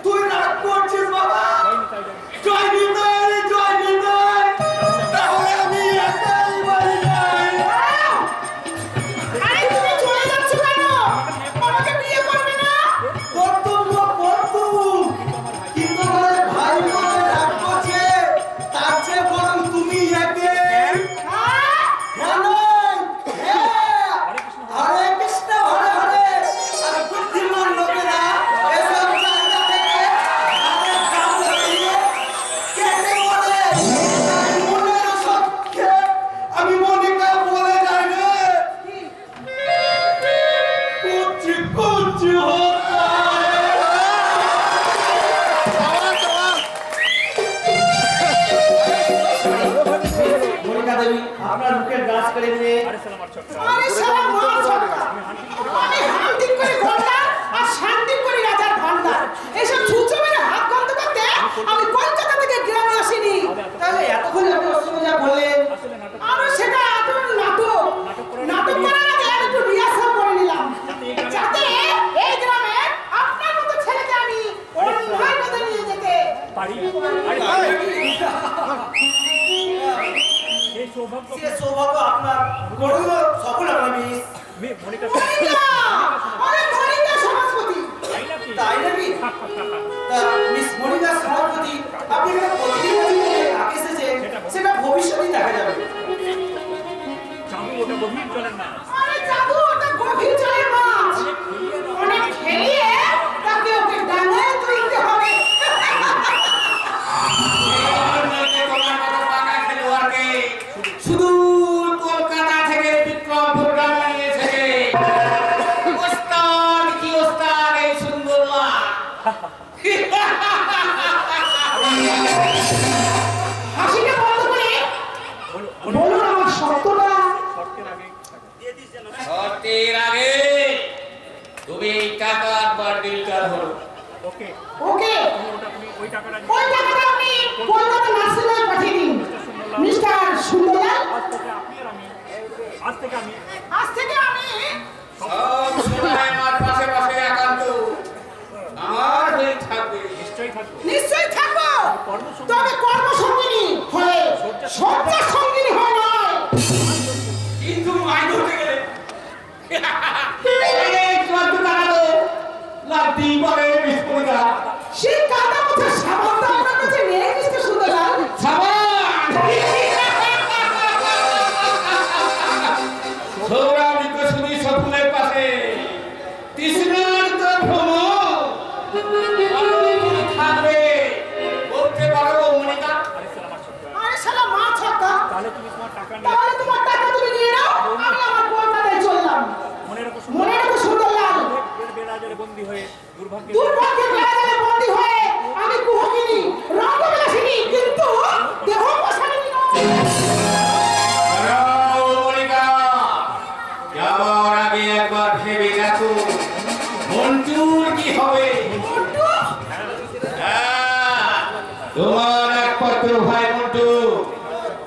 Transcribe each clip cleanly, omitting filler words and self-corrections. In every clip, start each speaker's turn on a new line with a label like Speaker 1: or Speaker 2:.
Speaker 1: তুই রাগ করছিস বাবা? জয় নিতাই, জয় নিতাই। তাহলে আমি একাই বাড়ি যাই।
Speaker 2: আরে তুমি চলে যাচ্ছ কেন? আমাকে বিয়ে করবে না?
Speaker 1: কর্তব্য কর্তব্য, কিন্তু আমার ভাই বলে রাগ করছে, তার চেয়ে বরং তুমি একে। হরে কৃষ্ণ হরে হরে। আর বুদ্ধিমান লোকেরা এসব জায়গা থেকে তাদের কাম লাগিয়ে কেটে বলে। তাই মনের সত্যে আমি মনিকা বলে যাই রে, কুচি কুচি হতা মনিকা দেবী আপনার মুখের গাছ কেড়ে নিয়ে।
Speaker 2: আরে শালা মা ছক্কা। আমি হান্টিং করে গন্ডার আর শান্তিং করে রাজার ভান্ডার। এইসব ছুঁচো মেরে হাত বন্ধ করতে আমি কলকাতা থেকে গ্রামে আসিনি।
Speaker 1: তাহলে এতক্ষণ আপনি অসুবিধা বললেন?
Speaker 2: আরে সেটা এত নাটক। নাটক করার আগে আমি একটু রিহার্সাল করে নিলাম, যাতে এই গ্রামে আপনার মতো ছেলেকে আমি অন্যায় পথে নিয়ে যেতে পারি।
Speaker 1: সে সৌভাগ্য আপনার করুন, সফল হবে মিস
Speaker 2: মনিকা, আরে মনিকা সমাজপতি।
Speaker 1: তাই নাকি? তা মিস মনিকা সভাপতি আপনি এখানে প্রতিদিন কাকে এসেছে সেটা ভবিষ্যতেই দেখা যাবে।
Speaker 2: আরে জাদু ওটা গভীর জলের মাছ, অনেক খেলিয়ে তাকে ওকে ডাঙায় তুলতে হবে।
Speaker 1: শুধু কলকাতা থেকে বিক্রমপুর গ্রামে এসেছে ওস্তাদ কি ওস্তাদ এই সুন্দরলা।
Speaker 2: হাসিটা বন্ধ করে বলুন আমার শর্তটা।
Speaker 1: শর্তের আগে তুমি টাকা একবার দিলটা ধরো।
Speaker 2: ওকে, ওই টাকাটা আপনি কলকাতা নার্সিংহোমে পাঠিয়ে দিন। মিস্টার সুন্দরলাল, আজ থেকে আমি
Speaker 1: সব সময় আমার পাশে পাশে একান্ত আমার হয়ে থাকবে।
Speaker 2: নিশ্চয়ই থাকবো, তবে কর্মসঙ্গিনী হয়ে শয্যা সঙ্গিনী হয় নয়।
Speaker 1: কিন্তু মাইন হতে গেলে এই কত টাকা তো লাগতেই পারে বিস্ফোরণা।
Speaker 2: সেই কাটা মুখে সাবানটা আপনার কাছে নেই মিস্টার সুন্দরলাল।
Speaker 1: সাবান সৌরামিত শুধু সপুনের পাশে তৃষ্ণার তো ভ্রমণ থাকবে বলতে পারো মনিকা।
Speaker 2: আরে শালা মা ছক্কা, তাহলে তোমার টাকা তুমি নিয়ে নাও, আমি আমার কলকাতায় চললাম। মনে রাখো সুন্দরলাল, দুর্ভাগ্যের বেড়াজালে বন্দী হয়ে আমি কুহকিনী রঙ্গবিলাসিনী, কিন্তু দেহ পোষানিনী নয়।
Speaker 1: মনিকা যাওয়ার আগে একবার ভেবে দেখো মন্টুর কি হবে।
Speaker 2: মন্টু?
Speaker 1: তোমার একমাত্র ভাই মন্টু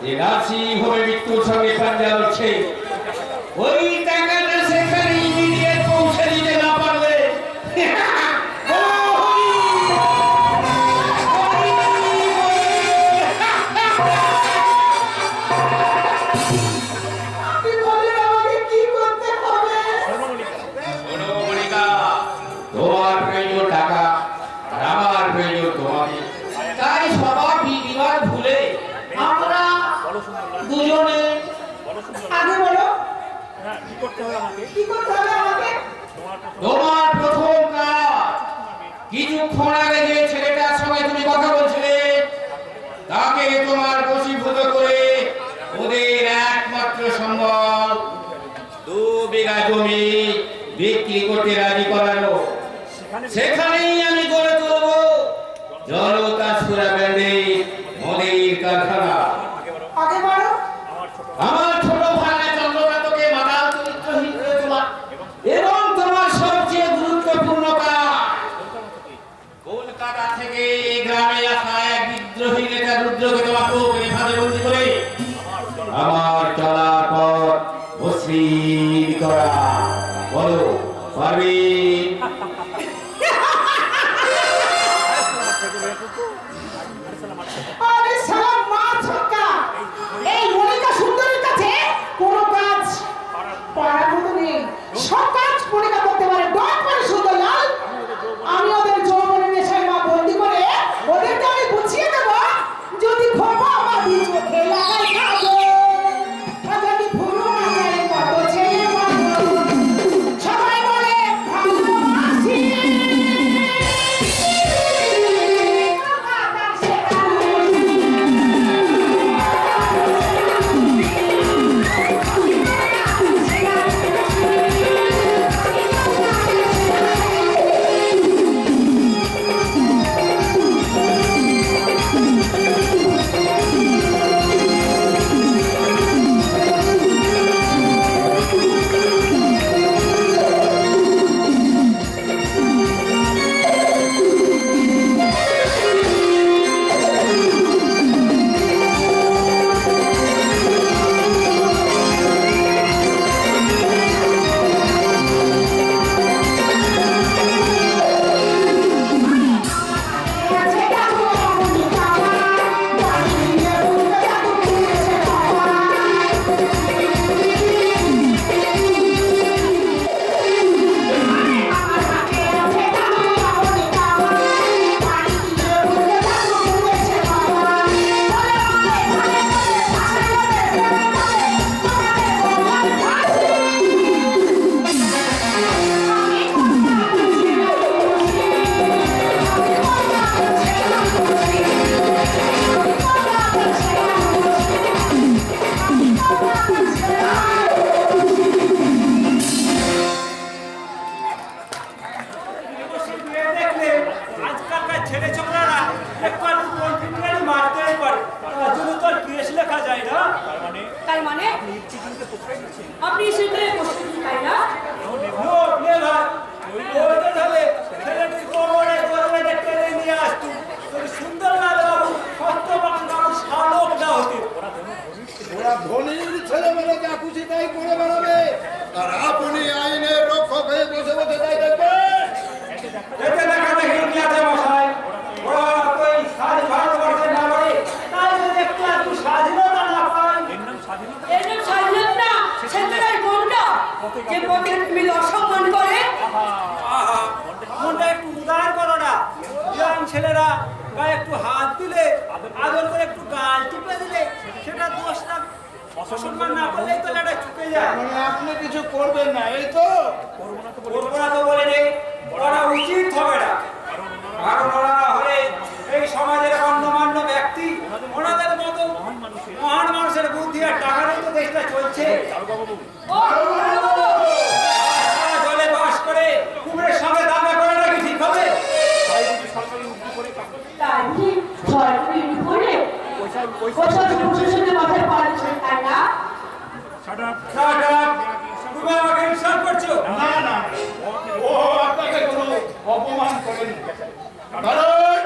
Speaker 1: যে রাশি হবে মৃত্যুর সঙ্গে পাঞ্জা লড়ছে, ওই টাকাটা সেখানে ইমিডিয়েট পৌঁছে দিতে না পারলে
Speaker 2: আপনি বলেন আমাকে কি করতে হবে?
Speaker 1: শোনো মনিকা, তোমার প্রয়োজন টাকা আর আমার প্রয়োজন তোমাকে। তাই সবার বিধিবার ভুলে আমরা দুজনে
Speaker 2: আগে বলো
Speaker 3: কি করতে হবে আমাকে?
Speaker 2: কি করতে হবে আমাকে?
Speaker 1: তোমার প্রথম কাজ কিছুক্ষণ আগে যে ছেলেটার সঙ্গে তুমি কথা বলছিলে তাকে তোমার বশীভূত করে ওদের একমাত্র সম্বল 2 বিঘা জমি বিক্রি করতে রাজি করানো। সেখানেই আমি গড়ে তুলব জনতা সুরা ব্যান্ডে মদের কারখানা।
Speaker 2: আগে বলো
Speaker 1: আমার ছোট ভাই চন্দ্রকান্তকে মাতাল চরিত্রহীন করে তোলা এবং তোমার সবচেয়ে গুরুত্বপূর্ণ কাজ কলকাতা থেকে এই গ্রামে আসা এক বিদ্রোহী নেতা রুদ্রকে তোমাকে ওখানে ফাঁদে বন্দি করে আমার চলার পথ মসৃণ করা। বলো পারবি?
Speaker 2: আরে শালা মা ছক্কা, এই মনিকা সুন্দরীর কাছে কোনো কাজ পারার মতো নেই। সব কাজ মনিকা করতে পারে। ডট করে সুন্দরলাল, আমি ওদের যৌবনের নেশায় মা বন্দি করে ওদেরকে আমি বুঝিয়ে দেব, যদি খোপা আমার চোখে লাগাই খাবো, যদি ভুলো না যায় কত ছেলে মানুষ সবাই বলে ভালোবাসি।
Speaker 3: আজকালকার ছেলে ছোকরারা একটু একটু কন্টিনিউয়ালি মারতেই পারে, তার জন্য তো আর কেস লেখা যায় না।
Speaker 4: তার মানে আপনি সেখানে বসে তাই না?
Speaker 3: লোক নেভার ওইটা তাহলে ছেলেটির কোমরে ধরে টেনে নিয়ে আসতো, যদি সুন্দরলাল বাবু সত্যবান বাবু শালক না হতে।
Speaker 5: ওরা ধনীর ছেলেমেয়ে যা খুশি তাই করে বেড়াবে, আর আপনি আইনের রক্ষক হয়ে বসে বসে তাই দেখবেন।
Speaker 3: এতে দেখা দেখি কি আছে মশাই, ওরা তো এই ভারতবর্ষের নাগরিক, তাই যদি একটু একটু স্বাধীনতা না পায়।
Speaker 4: এর নাম স্বাধীনতা, সেটাই কোনটা যে পথের মিল অসম্মান করে?
Speaker 3: আহা, মনটা একটু উদার করো না। ইয়াং ছেলেরা গায়ে একটু হাত দিলে, আদর করে একটু গাল টিপে দিলে সেটা দোষ না, অসম্মান না করলেই তো এটা চুকে যায়।
Speaker 5: মানে আপনি কিছু করবেন না, এই তো?
Speaker 3: করবো না তো বলে নেই, করা উচিত হবে না। কারণ ওরা হলে এই সমাজের গণ্যমান্য ব্যক্তি, ওনাদের মতো মহান মানুষের বুদ্ধি আর টাকারই তো দেশটা চলছে।
Speaker 4: ও
Speaker 3: সারা জলে বাস করে কুমিরের সঙ্গে দাঙ্গা করে নাকি ঠিক হবে?
Speaker 4: তাই কি সরকারি করে ওসব প্রশাসনের মাথায় পাড়ছে তাই না?
Speaker 3: তুমি আমাকে ইনসাল্ট করছো?
Speaker 5: না না, ও আপনাকে কোনো অপমান করেনি। কারণ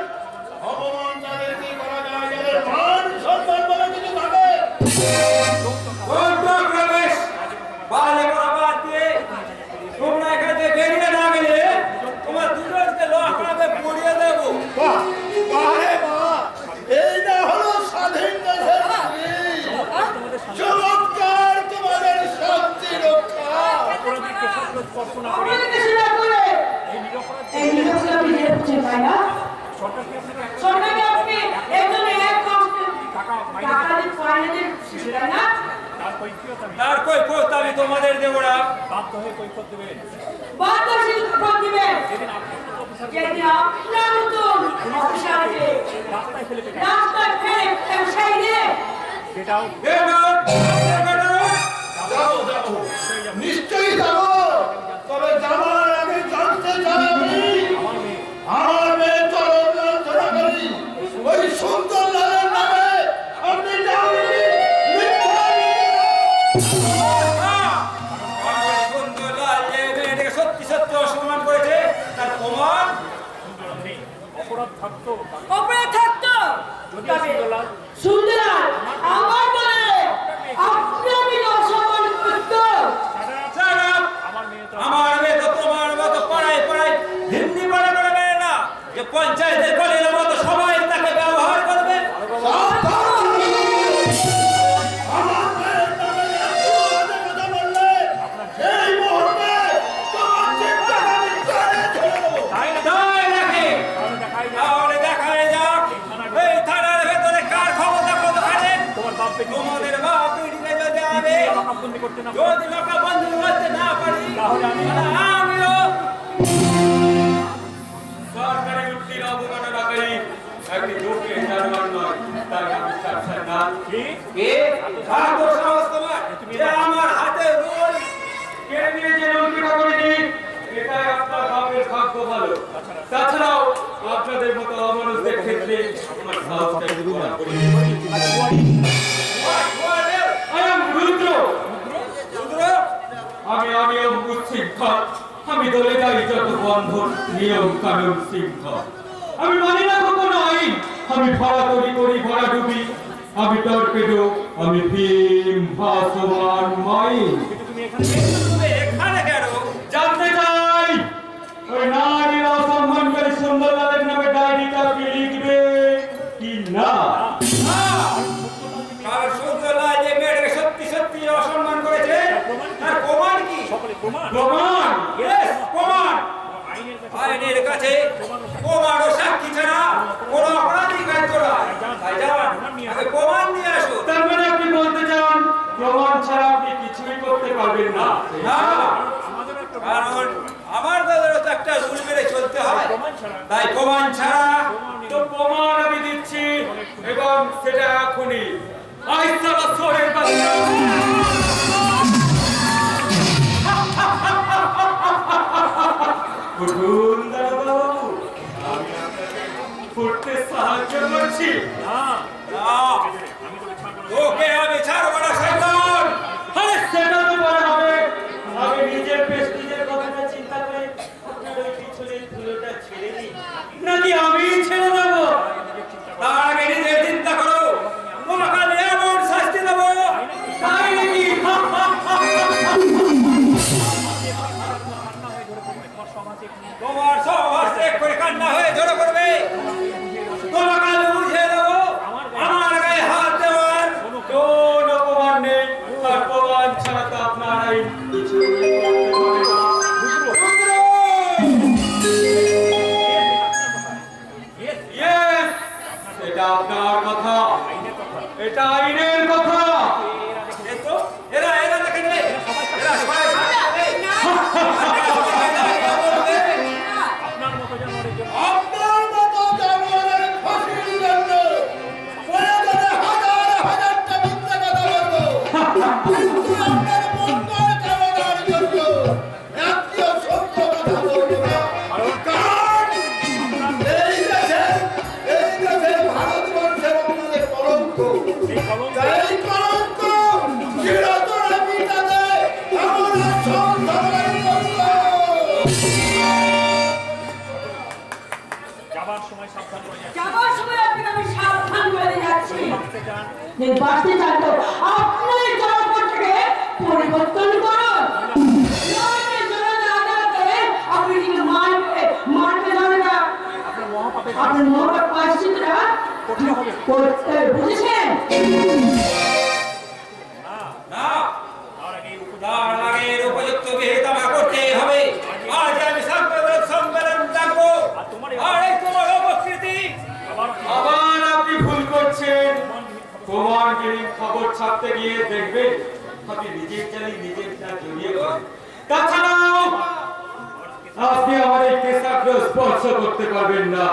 Speaker 5: অপমান তাদেরকে করা যায় যাদের মান সম্মান বলে কিছু থাকে।
Speaker 3: বন্ধক রমেশ, বালে করা বাদ দিয়ে তোমরা এখান থেকে বেরিয়ে না গেলে তোমার দুজনকে লকআপে পড়িয়ে দেবো।
Speaker 5: বাহ বাহ রে বাহ, এই না হলো স্বাধীন দেশের নাগরিক। চমৎকার তোমাদের শান্তি রক্ষা।
Speaker 4: আমাদেরকে সেটা করে এই নিরপরাধ আপনি দেখছেন তাই না? সরকারকে আপনি একজন এক টাকা দিয়ে ফাইনালের তাই না?
Speaker 3: তার কৈফিয়ত আমি তোমাদের দেবো না।
Speaker 4: বাধ্য কৈফিয়ত দিবেন যেদিন আপনার মতন অফিসারকে রাস্তায় ফেলে সেই দিয়ে
Speaker 5: যাও যাও, নিশ্চয়ই যাবো। তবে যাওয়ার আগে জানতে চাই আমি, আমার মেয়ে চরম লাঞ্ছনা করি ওই সুন্দরলালের নামে আপনি যাবেন
Speaker 3: সুন্দরলাল যে মেয়েটাকে সত্যি সত্যি অসম্মান করেছে তার প্রমাণ
Speaker 4: অপরাধ থাকতো তবে সুন্দরলাল আমার বলে আপনি আমি অসম্মান করতো।
Speaker 3: আমার যদি লোকা বন্ধু করতে না পারি তাহলে আমিও সরকারি উক্তির অবমাননাকারী একটি দুঃখে জানোয়ার নয়, তাই আমি সাক্ষাৎ না। কে? এত সাহস তোমার যে আমার হাতে রোল কেড়ে নিয়ে যে লঙ্কিটা করেনি, এটাই আপনার বাপের ভাগ্য ভালো। তাছাড়াও আপনাদের মতো অমানুষদের ক্ষেত্রে আমার সাহসটা একটু কম করে I am Rudra. Rudra? আমি উচ্ছৃঙ্খল। আমি দলে যাই যত বন্ধন নিয়ম কানুন শৃঙ্খল। আমি মানি না কোনো আইন। আমি ভরা তৈরি করি ভরা ডুবি। আমি টর্পেডো, আমি ভীম ভাসমান মাইন। তুমি এখানে কেন? জানতে চাই ওই নারীর অসম্মানকারী সুন্দরলালের নামে ডায়েরিটা কি লিখবে কি না? কার সুন্দরলাল যে মেয়েটাকে সত্যি সত্যি অসম্মান করেছে তার প্রমাণ কি? প্রমাণ? ইয়েস, প্রমাণ। আইনের কাছে প্রমাণ ও সাক্ষী ছাড়া কোনো অপরাধী কার্য নয়। তাই যান, আগে প্রমাণ নিয়ে আসো। তার মানে আপনি বলতে চান প্রমাণ ছাড়া আপনি কিছুই করতে পারবেন না? না, কারণ আমার দলেরও তো একটা রুল মেনে চলতে হয়। তাই প্রমাণ ছাড়া তো প্রমাণ আমি দিচ্ছি, এবং সেটা এখনই। আইসালা সোহের বাচ্চা উঠুন দাদাবাবু, আমি আপনাকে ফুটতে সাহায্য করছি। ওকে আমি ছাড়বো না শয়তান। আরে সেটা তো বলা হবে। আমি নিজের প্রেস্টিজের কথাটা চিন্তা করে আপনার ওই পিছনের ধুলোটা ছেড়ে দিই, নাকি আমি ছেড়ে দেবো? তার আগে নিজের চিন্তা করো, তোমাকে আমি এমন শাস্তি দেবো তাই নাকি? তোমার সবার চেক করে কান্না হয়ে জড়ো করবে। তোমাকে আমি বুঝিয়ে দেবো আমার গায়ে হাত দেওয়ার কোন অপমান নেই। আর প্রমাণ ছাড়া তো আপনার আইন কিছু করতে পারবে না। Yes, এটা আপনার কথা, এটা আইনের কথা। এরা দেখেন, এরা সবাই
Speaker 5: আপনার মতো জানোয়ারের ফাঁসির জন্য প্রয়োজনে হাজার হাজারটা মিথ্যা কথা বলবো, কিন্তু আপনার মঙ্গল কামনার জন্য একটিও সত্য কথা বলবো না। কারণ এই দেশে ভারতবর্ষের আপনাদের কলঙ্ক, এই কলঙ্ক চিরতরে মিটাতে আমরা সংগ্রাম করব।
Speaker 4: যাবার সময় আপনাকে আমি সাবধান করে যাচ্ছি। যে বাঁচতে চান তো আপনার জনপদটাকে পরিবর্তন করুন। নইলে জনতা আদালতে আপনি কিন্তু মারতে যাবে না। আপনার মহাপাপ প্রায়শ্চিত্তটা করতে বুঝেছেন?
Speaker 3: না, তার আগে এর উপযুক্ত বিহিত আমার করতেই হবে। আজ আমি সম্মেলন ডাকবো। আর এই তোমার অপকৃতি আবার আপনি ভুল করছেন। প্রমাণগিরি খবর ছাপতে গিয়ে দেখবেন আপনি নিজের জানি নিজের জড়িয়ে পড়েন। তাছাড়াও আপনি আমার এই কেশাগ্র স্পর্শ করতে পারবেন না।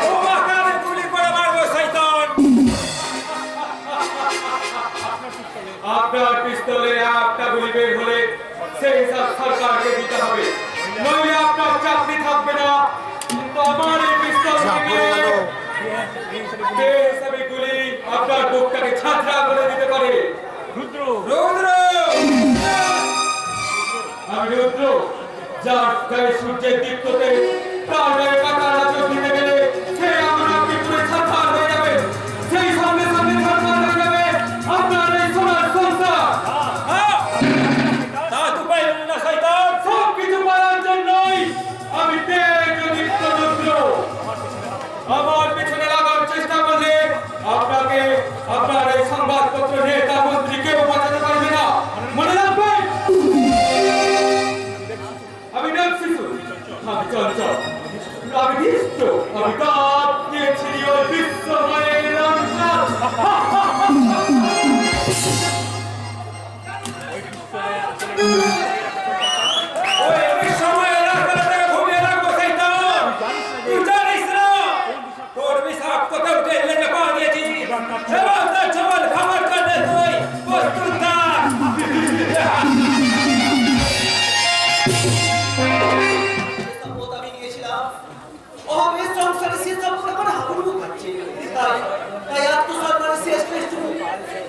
Speaker 3: তোমাকে আমি গুলি করে মারবো শয়তান। আপনার পিস্তলে একটা গুলি বের হলে সেই সব সরকারকে দিতে হবে, নইলে আপনার চাকরি থাকবে না। কিন্তু আমার এই পিস্তল থেকে বেসবে গুলি আপনার বুকটাকে ছাঁচড়া করে দিতে পারে। রুদ্র, আমি রুদ্র, যার গায়ে সূর্যের দীপ্ততে তার গায়ে কাটার আঁচড় দিতে গেলে সে আমার আপনি পুরো ছাড়খাড় হয়ে যাবে। সেই সঙ্গে সঙ্গে ছাড়খাড় হয়ে যাবে আপনার এই সোনার সংসার। তা তো পাইলেন না শয়তান। সব কিছু পাওয়ার জন্যই আমি তেজদীপ্ত রুদ্র। আমার পিছনে লাগার চেষ্টা করলে আপনাকে আপনার এই সংবাদপত্র নেতা মন্ত্রী কেউ বাঁচাতে পারবে না। মনে রাখবেন, আমি শিশু, আমি চঞ্চল, আমি দুষ্ট, আমি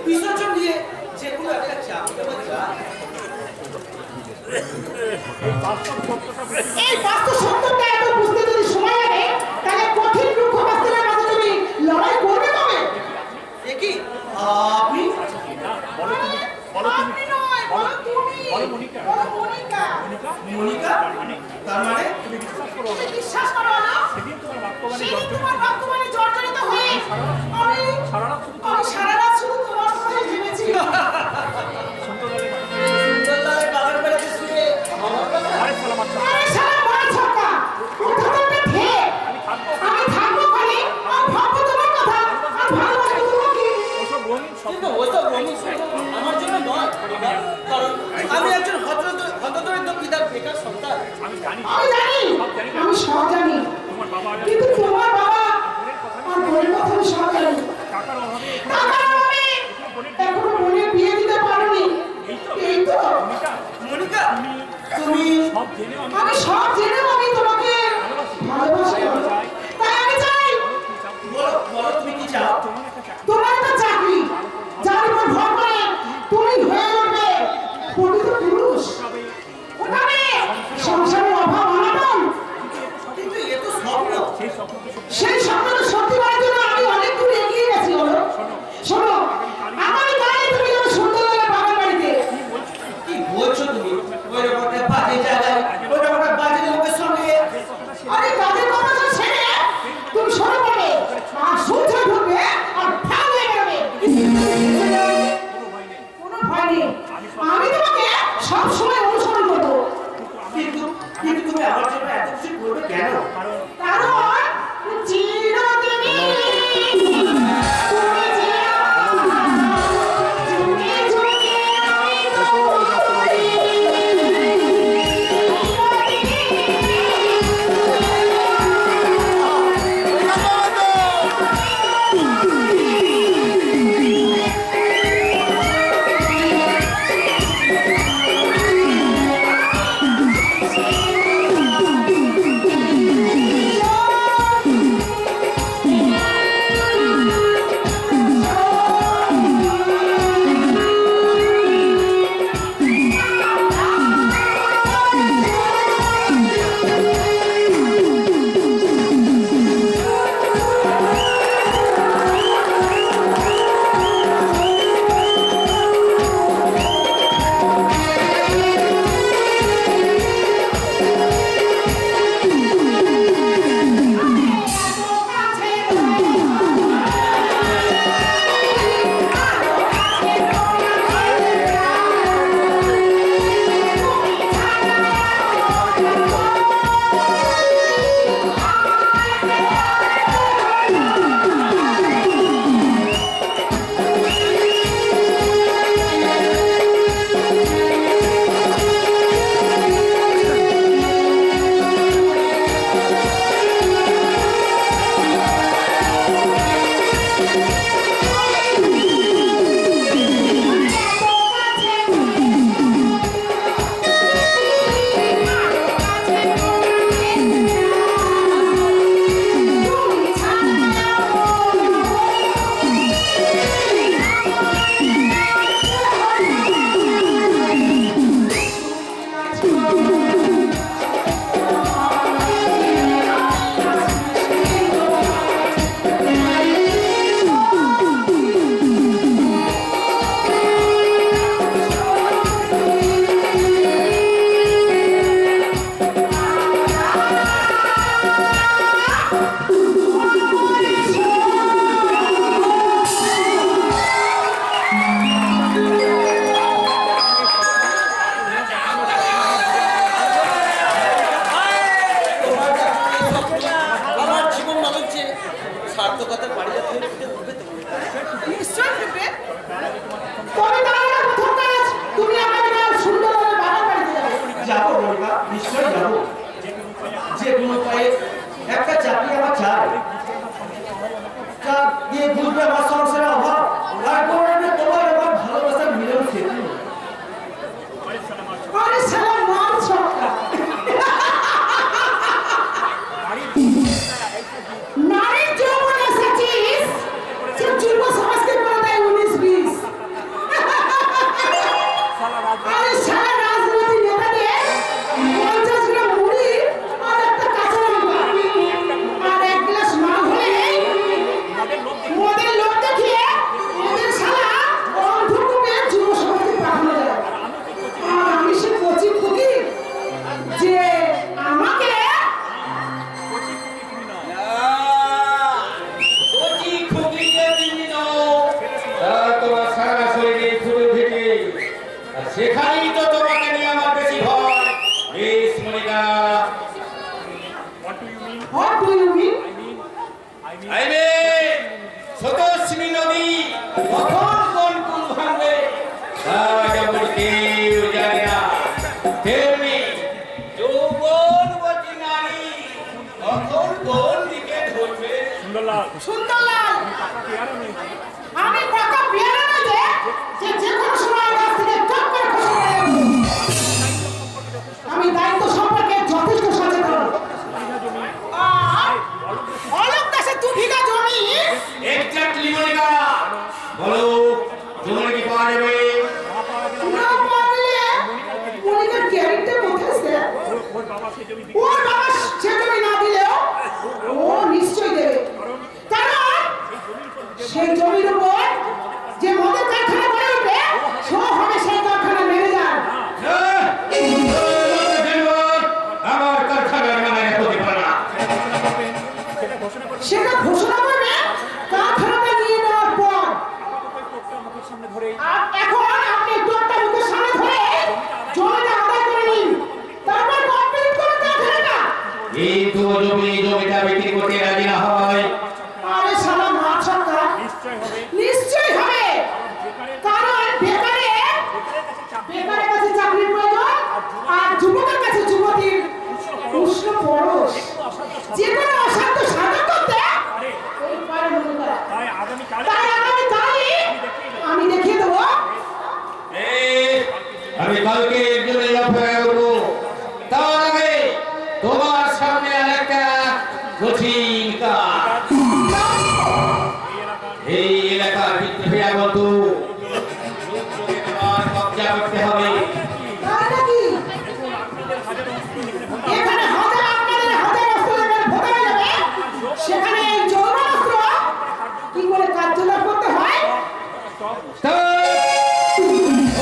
Speaker 6: বিসর্জন দিয়ে যে কোনো একটা চাকরি আমার যায়।
Speaker 2: এই বাস্তব সত্যটা এত বুঝতে যদি সময় লাগে তাহলে কঠিন রূপ বাস্তবের মাঝে তুমি লড়াই করবে কবে?
Speaker 6: কি আপনি
Speaker 2: আপনি নয়, বলো তুমি। বলো মনিকা।
Speaker 6: মনিকা তার মানে
Speaker 2: তুমি বিশ্বাস করো না? সেদিন তোমার বর্তমানে জর্জরিত হয়ে আমি সারা রাত শুধু তোমার কথাই ভেবেছি।
Speaker 6: সুন্দরলালের বাগান বেড়াতে শুয়ে আমার কথা
Speaker 2: আরে শালা বড় ছক্কা, কথা তো একটা ঠিক। আমি থাকবো ওখানে, আর ভাববো তোমার কথা, আর ভালোবাসবো তোমাকে।
Speaker 6: কিন্তু ওসব রঙিন শুধু আমার জন্য নয়, কারণ আমি একজন হতদরিদ্র পিতার বেকার সন্তান।
Speaker 2: আমি জানি, আমি সব জানি, কিন্তু তোমার বাবা আর বোনের কথা আমি সব জানি। টাকার অভাবে এখনো বোনের বিয়ে দিতে পারোনি। এই তো
Speaker 6: মনিকা তুমি
Speaker 2: আমি সব জেনেও আমি তোমাকে ভালোবাসি। তাই আমি চাই
Speaker 6: বলো তুমি কি চাও?
Speaker 2: তোমার একটা চাকরি, যার উপর ভর করে তুমি হয়ে উঠবে প্রকৃত পুরুষ। ওখানে সংসারের অভাব অনটন,
Speaker 6: কিন্তু এ তো স্বপ্ন।
Speaker 2: সেই স্বপ্নটা সত্যি করার জন্য আমি অনেক দূর এগিয়ে গেছি। হলো শোনো, আগামীকালই তুমি যাবে সুন্দরলালের বাগান বাড়িতে।
Speaker 6: কি বলছো তুমি? ওই রকম একটা বাজে জায়গায়, ওই রকম একটা বাজে লোকের সঙ্গে।
Speaker 2: আরে কাজের কথা তো ছেড়ে তুমি সরে পড়বে আর সূর্য ঢুকবে আর ঠাল হয়ে যাবে। কোনো ভয় নেই, আমি তোমাকে সব সময় অনুসরণ করবো।
Speaker 6: কিন্তু তুমি আমার জন্য এত কিছু করবে কেন?
Speaker 2: কারণ চিরদিনই তুমি যে আমার, যুগে যুগে আমি তোমারই।
Speaker 6: সার্থকতার বাড়ি যাতে উঠবে তো।
Speaker 2: নিশ্চয় ফিরবে। তবে তার আগে প্রথম কাজ, তুমি আগামীকাল সুন্দরলালের বাগান বাড়িতে যাবে।
Speaker 6: যাবো মনিকা, নিশ্চয়ই যাবো। যে কোনো উপায়ে একটা চাকরি আমার চাই, যা দিয়ে বুঝবে আমার সংসারের অভাব, আর করবে তোমার আমার ভালোবাসার মিলন সেতু।
Speaker 2: আরে শালা মার ছক্কা, নারীর যৌবন এসেছিস, সে যুব সমাজকে বলে দেয় 19-20। সুন্দরলাল, আমি পাকা পেয়ারা নই যে যে কোনো সময় গাছ থেকে চট করে খসে পড়ে যাবো। আমি দায়িত্ব সম্পর্কে যথেষ্ট সচেতন। আর অলোক দাসের 2 বিঘা জমি
Speaker 1: এক্স্যাক্টলি মনিকা, বলো জমি কি পাওয়া যাবে?
Speaker 2: না পারলে মনিকার ক্যারেক্টার কোথায় স্যার? ওর বাবা সে জমি না দিলেও ও নিশ্চয়ই দেবে, কারণ সেই জমির উপর যে মদের কারখানা গড়ে উঠবে সে হবে সেই কারখানার ম্যানেজার।
Speaker 1: আমার কারখানার ম্যানেজার হতে পারে না।
Speaker 2: সেটা ঘোষণা করবে কারখানাটা নিয়ে নেওয়ার পর। আর এখন আপনি টোপটা মুখের সামনে ধরে জমিটা আদায় করে নিন, তারপর কমপ্লিট করুন কারখানাটা।
Speaker 1: কিন্তু জমিটা বিক্রি করতে রাজি না হয়,
Speaker 2: আরে শালা মাছ সরকার নিশ্চয়ই হবে, কারণ বেকারের কাছে চাকরির প্রয়োজন আর যুবকের কাছে যুবতীর উষ্ণ পরশ। যে কোনো অসাধ্য সাধন করতে এই পারে মনে করা। তাই আগামীকালই আমি দেখিয়ে দেবো।
Speaker 1: আমি কালকে একজনের অপেক্ষা করবো। তার আগে তোমার সামনে আরেকটা কঠিন কাজ। এই এলাকার ভিত্তি বলতো তোমার কবজা করতে হবে।
Speaker 2: তাই নাকি? এখানে হাজার আপনাদের হাজার অস্ত্র যখন ভোট হয়ে যাবে, সেখানে এই যৌন অস্ত্র কি করে কার্যকর করতে হয়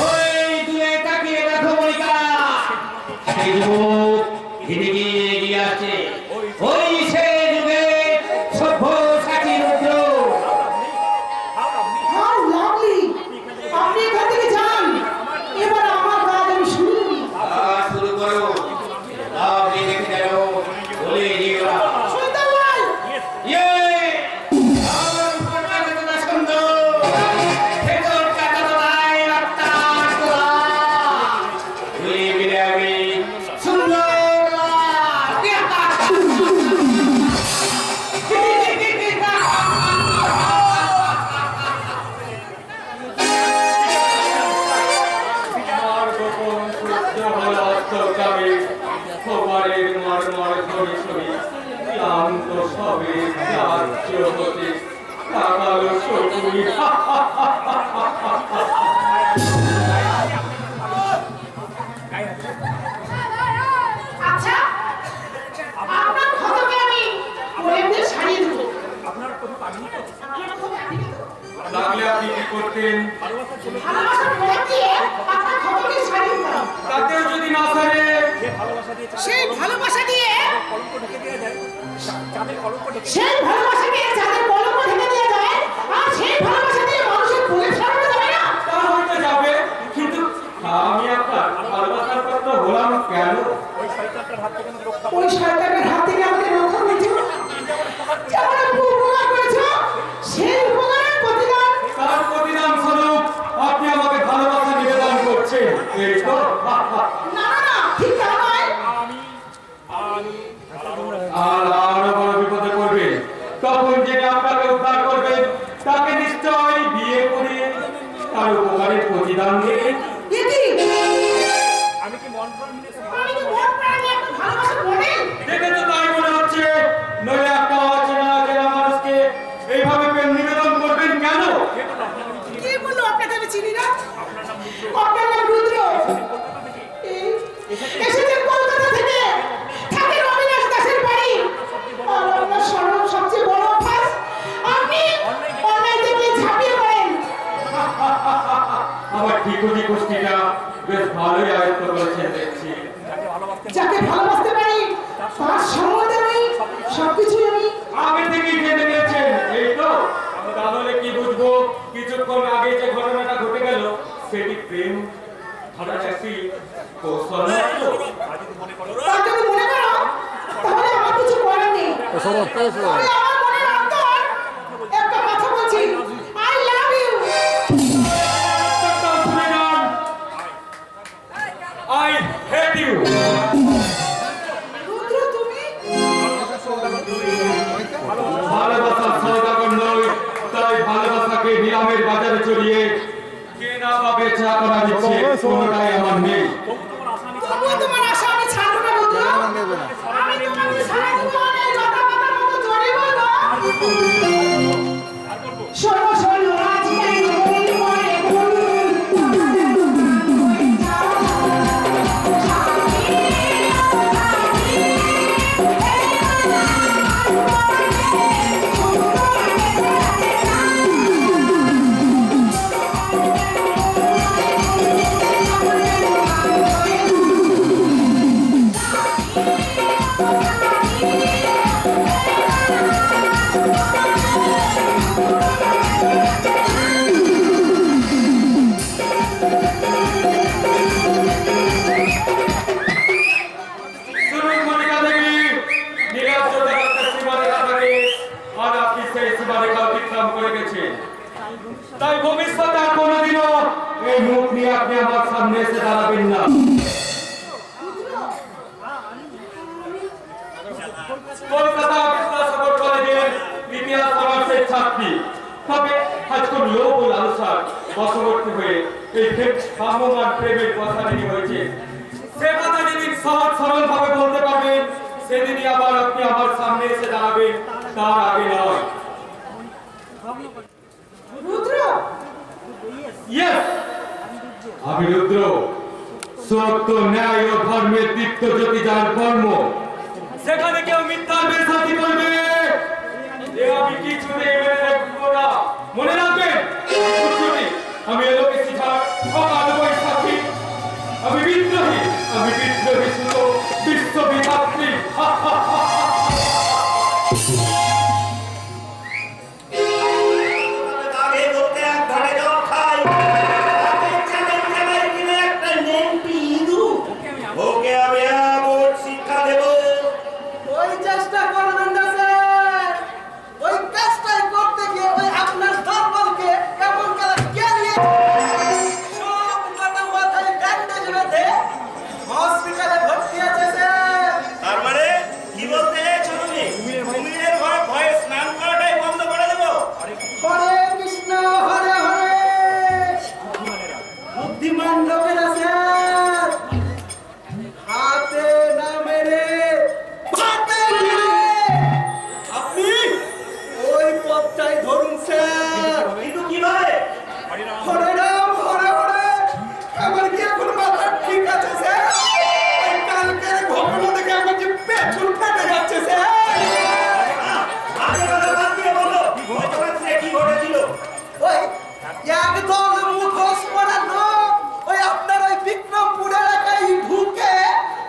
Speaker 1: ওই দূরে তাকিয়ে দেখো মনিকা, সেই যুবক এদিকে এগিয়ে আসছে। ওই সে যুগে সভ্য সাথী রুদ্র।
Speaker 2: হাউ লাভলি, আপনি এখান থেকে যান, এবার আমার কাজ আমি শুরু করি।
Speaker 1: শুরু করো। আপনি দেখে যাও, বলে দিও না।
Speaker 2: সুন্দরলাল,
Speaker 1: ইয়ে! আমার কন্যা কতটা সুন্দর! ভেতরটা কতটাই রক্তাক্ত! দুই মিলে আমি
Speaker 3: আমার গোপন সূর্য হল অস্তগামী, খবরের মর্মর ছড়ি ছড়ি, ক্লান্ত সবে যাচ্ছ হতে, কাকালো সবুজ।
Speaker 2: আচ্ছা, আপনার ক্ষতকে আমি ওয়েবে ছাড়িয়ে দেবো। আপনার কোনো কাহিনী তো?
Speaker 3: লাগলে আপনি কি করতেন?
Speaker 2: ভালোবাসার প্রয়োগ দিয়ে আপনার ক্ষতকে ছাড়িয়ে দিলাম।
Speaker 3: তাতেও যদি না সারে,
Speaker 2: সেই ভালোবাসা দিয়ে সেই ভালোবাসা দিয়ে যাদের কলঙ্ক ঢেকে দেওয়া যায়, আর সেই ভালোবাসা দিয়ে মানুষের বলে ছাড়ানো যাবে না।
Speaker 3: তা হয়তো যাবে, কিন্তু আমি আপনার ভালোবাসার পাত্র হলাম কেন?
Speaker 2: ওই শয়তানের হাত থেকে আমাদের রক্ষা করেছো, যেমন উপকার করেছো, সেই উপকারের প্রতিদান।
Speaker 3: তার প্রতিদান স্বরূপ আপনি আমাকে ভালোবাসা নিবেদন করছেন, এই তো?
Speaker 2: না না না, ঠিক তা নয়।
Speaker 3: আর আরো বড় বিপদে পড়বে, তখন যিনি আপনাকে উদ্ধার করবেন তাকে নিশ্চয়ই বিয়ে করে তার উপকারের প্রতিদান দেবেন।
Speaker 2: আমি কি মন প্রাণ নিয়ে একটা ভালোবাসা মডেল?
Speaker 3: দেখে তো তাই মনে হচ্ছে, নইলে একটা অচেনা অচেনা মানুষকে এইভাবে প্রেম নিবেদন করবেন কেন?
Speaker 2: কে বললো আপনাকে আমি চিনি না? আপনার নাম রুদ্র। এসেছেন কলকাতা থেকে, থাকেন অবিনাশ দাসের বাড়ি। আর আপনার সবচেয়ে বড় অভ্যাস, আপনি অন্যায় দেখলে ঝাঁপিয়ে পড়েন।
Speaker 3: আমার ঠিকুজি গোষ্ঠীটা বেশ ভালোই আয়ত্ত করেছেন দেখছি।
Speaker 2: যাকে ভালোবাসতে পারি তার সম্বন্ধে আমি সবকিছুই আমি
Speaker 3: আগে থেকেই জেনে নিয়েছেন, এই তো? তাহলে কি বুঝবো কিছুক্ষণ আগে যে ঘটনাটা ঘটে গেল সেটি প্রেম ধরার একটি কৌশল মাত্র?
Speaker 2: তা যদি মনে করো, তাহলে আমার কিছু করার নেই। তবে আমার মনের অন্তর একটা কথা বলছি, আই লাভ ইউ।
Speaker 3: শুনে যান, I hate you.
Speaker 2: রুদ্র, তুমি
Speaker 3: ভালোবাসার
Speaker 7: কলকাতা বিদ্যাসাগর কলেজের ইতিহাস অনার্সের ছাত্রী, তবে আজকে লোভ ও লালসার বশবর্তী হয়ে এই ভ্রাম্যমান প্রেমের কথা নিয়ে হয়েছে। সে কথা যেদিন সহজ সরল ভাবে বলতে পারবেন, সেদিনই আবার আপনি আমার সামনে এসে দাঁড়াবেন, তার আগে নয়।
Speaker 2: রুদ্র,
Speaker 7: ইয়েস, আমি রুদ্র, সত্য ন্যায় ও ধর্মের দীপ্ত জ্যোতি যার কর্ম, সেখানে কেউ মিথ্যার বেসাতি করবে এ আমি কিছুতেই মেনে রাখবো না। মনে রাখবেন, আমি এলোকে শিখার সকাল বৈশাখী, আমি বিদ্রোহী শুধু বিশ্ববিধাত্রী।
Speaker 1: আগে বলতে এক ঘাটে জল খাই, রাতে চালের চালায় কিনে একটা নেংটি ইঁদুর, ওকে আমি এমন শিক্ষা দেব।
Speaker 6: ওই চেষ্টা করবেন না স্যার, ওই কাজটাই করতে গিয়ে ওই আপনার দলবলকে কেমন করে কেড়িয়ে সব কটা মাথায় ব্যান্ডেজ বেঁধে হসপিটালে ভর্তি আছে স্যার।
Speaker 1: তার মানে কি বলতে চাইছো তুমি? কুমিরের ভয়ে স্নান করাটাই বন্ধ করে দেবো?
Speaker 6: হরে কৃষ্ণ হরে হরে। বুদ্ধিমান লোকেরা স্যার হাতে না মেরে পাতে মেরে আপনি ওই পথটাই ধরুন স্যার।
Speaker 1: কিন্তু কিভাবে?
Speaker 6: হরে রাম হরে হরে। আমার কি এখন মাথা ঠিক আছে স্যার? ওই কালকের ঘটনা থেকে আমার যে পেছন ফেটে যাচ্ছে স্যার।
Speaker 1: আগে কথা বাদ দিয়ে বলো, গত রাত্রে কি ঘটেছিল?
Speaker 6: ওই একদল মুখোশ পরা লোক ওই আপনার ওই বিক্রমপুর এলাকায় ঢুকে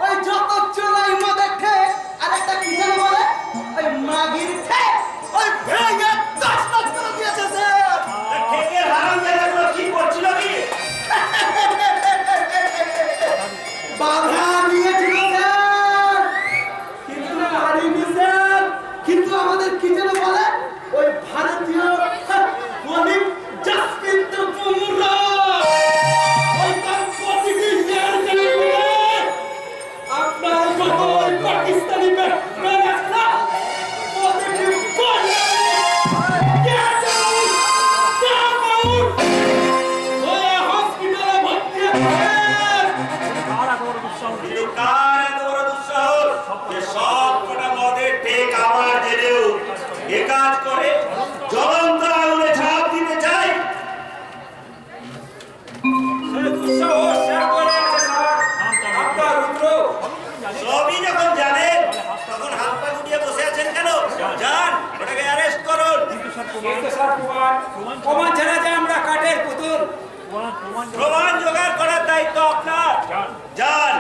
Speaker 6: ওই যত চোলাই মধ্যে ঠে আর একটা কি যেন বলে ওই মাগির ঠে ওই ভেঙে দশ দশ করে দিয়েছে স্যার।
Speaker 1: তা ঠেকের হারামজাদাগুলো কি করছিল কি?
Speaker 6: বাধা দিয়েছিল স্যার, কিন্তু পারিনি স্যার। কিন্তু আমাদের কি যেন বলে ওই ভারতীয় বণিক জাসপ্রীত বুমরা ওই তার প্রতিটি শেয়ার কিনে নিয়ে আপনার যত ওই পাকিস্তানি ব্যাটসম্যান আছে না, প্রতিটি ball catch out, tap out, ওই হসপিটালে ভর্তি আছে।
Speaker 1: কিন্তু কার এত বড় দুঃসাহস যে সব কটা মদের টেক আবার জেলেও এ কাজ করে জ্বলন্ত আগুনে ঝাঁপ দিতে চাই?
Speaker 3: দুঃসাহস শেয়ার করে আছে স্যার আপনার রুদ্র।
Speaker 1: সবই যখন জানেন তখন হাত পা গুটিয়ে বসে আছেন কেন? যান, ওটাকে অ্যারেস্ট করুন।
Speaker 3: কিন্তু স্যার প্রমাণ ছাড়া যে আমরা কাঠের পুতুল।
Speaker 1: প্রমাণ জোগাড় করার দায়িত্ব আপনার। যান,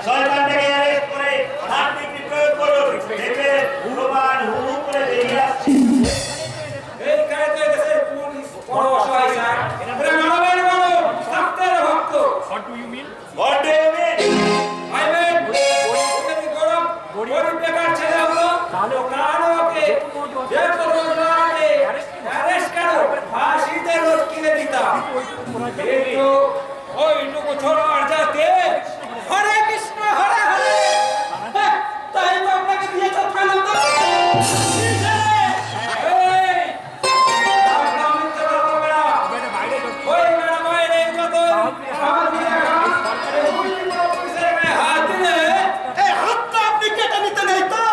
Speaker 1: শয়তানটাকে অ্যারেস্ট করে হাত বিক্রি প্রয়োগ করুন। দেখবে প্রমাণ হু করে বেরিয়ে আসছে।
Speaker 3: এইখানে তো দেশের পুলিশ বড় অসহায় স্যার। এরা মানবের বড় সত্যের ভক্ত।
Speaker 1: What do you mean?
Speaker 3: I mean, ওদের গরিব বেকার ছেলে হতো তাহলে ওকে যে কোনো জনকে অ্যারেস্ট করো, ফাঁসিতে লটকিয়ে দিতাম। কিন্তু ওইটুকু ছোড়ার যাতে হরে কৃষ্ণ হরে হরে। তাই তো আপনাকে দিয়েছে ফেলে তো। এই, আপনার মিথ্যে কথা বলবে না। ওই ম্যাডাম বাইরে যত হাত দিয়ে হাত দিলে
Speaker 6: এই হাতটা আপনি কেটে নিতে নেই তো?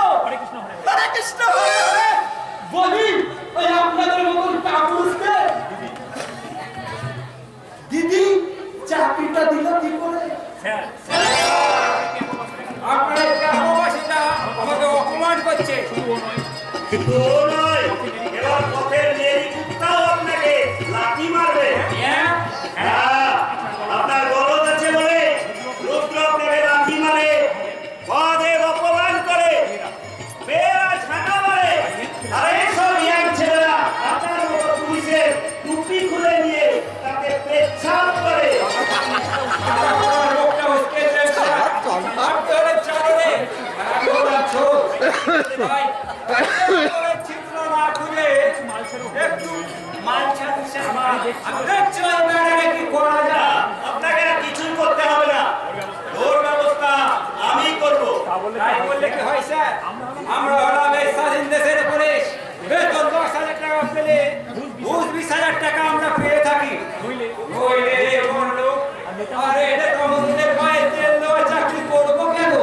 Speaker 6: হরে কৃষ্ণ হরে হরে। বলি ওই আপনাদের মতন কাপুরুষকে দিদি চাকরিটা দিল কি করে?
Speaker 3: আপনার এই গ্রামবাসীরা আমাকে অপমান করছে।
Speaker 1: শুধু ও নয়, এবার পথের মেয়েরি কুত্তাও আপনাকে লাথি মারবে। হ্যাঁ, আপনার গরজ আছে বলে রুদ্র আপনাকে লাথি মারে, পদে অপমান করে, বেড়া ঝাঁটা মারে। আর এইসব ইয়াং ছেলেরা আপনার মতো পুলিশের টুপি খুলে নিয়ে তাকে পেচ্ছাপ করে।
Speaker 3: আপনার লোকটা উস্কে দিয়েছে। আপনি হলেন চাঁদে, আমি হলাম ছোট। ভাই, আপনার চিত্র না খুলে একটু মালছা দিচ্ছেন মা। আমি দেখছি ওই ম্যাডামে কি করা যায়।
Speaker 1: আপনাকে আর কিছুই করতে হবে না, ওর ব্যবস্থা আমি করব।
Speaker 3: তাই বললে কি হয় স্যার? আমরা হলাম এই স্বাধীন দেশের পুলিশ। বেতন 10,000 টাকা পেলে ঘুষ 20,000 টাকা আমরা পেয়ে থাকি। নইলে কোন লোক আরে এটা কমদের পায়ে তেল দেওয়া চাকরি করবো কেন?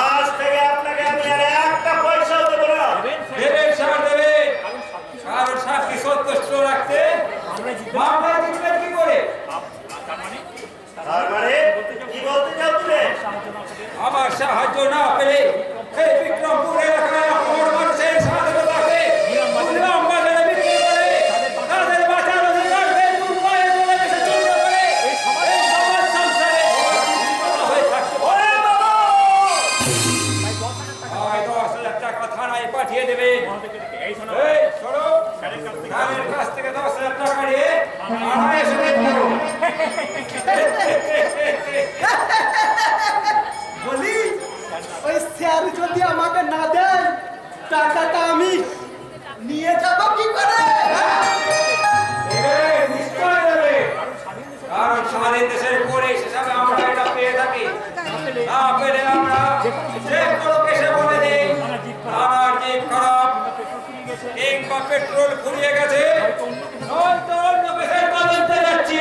Speaker 5: আজ থেকে আপনাকে আমি আর একটা পয়সাও দেব না।
Speaker 3: দেবেন স্যার দেবেন। কারণ সাক্ষী সন্তুষ্ট রাখতে মামলা জিতবেন কি করে?
Speaker 5: তার মানে কি বলতে চাও তুমি?
Speaker 3: আমার সাহায্য না পেলে এই বিক্রমপুর এলাকায় অপর মানুষের স্বাধীনতাকে নিলাম বাজারে বিক্রি করে তাদের বাঁচার অধিকার বেতন পায়ে বলে দেশে চূর্ণ করে এই সমাজ সংসারে হয়ে থাকতে পারে।
Speaker 5: ওরে বাবা!
Speaker 3: হয় 10,000 টাকা থানায় পাঠিয়ে দেবেন। এই শোনো, তাদের কাছ থেকে 10,000 টাকা নিয়ে আনায় এসে দেখো।
Speaker 6: বলি ওই স্যার যদি আমাকে না দেন টাকাটা আমি নিয়ে যাব কি করে?
Speaker 3: নিশ্চয় দেবে। কারণ স্বাধীন দেশের পুলিশ হিসাবে আমরা এটা পেয়ে থাকি। না পেলে আমরা যে কোনো কেসে বলে দিই থানার জিপ খারাপ কিংবা পেট্রোল ফুরিয়ে গেছে নয়তো অন্য কেসের তদন্তে যাচ্ছি।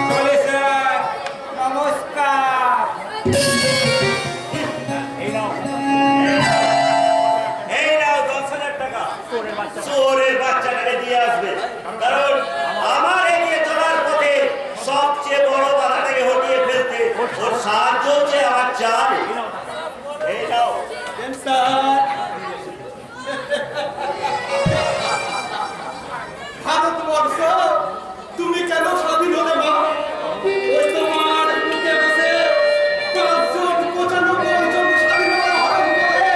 Speaker 3: চলে স্যার, নমস্কার।
Speaker 5: এই নাও 10,000 টাকা। চোরের বাচ্চাটাকে দিয়ে আসবে। কারণ আমার এগিয়ে চলার পথে সবচেয়ে বড় বাধাটাকে হটিয়ে ফেলতে ওর সাহায্য হচ্ছে আমার চাই। এই নাও।
Speaker 6: স্যার ভারতবর্ষ তুমি কেন স্বাধীন হলে মা? ওই তোমার বুকে বসে 595 জন স্বাধীনতা হরণ করে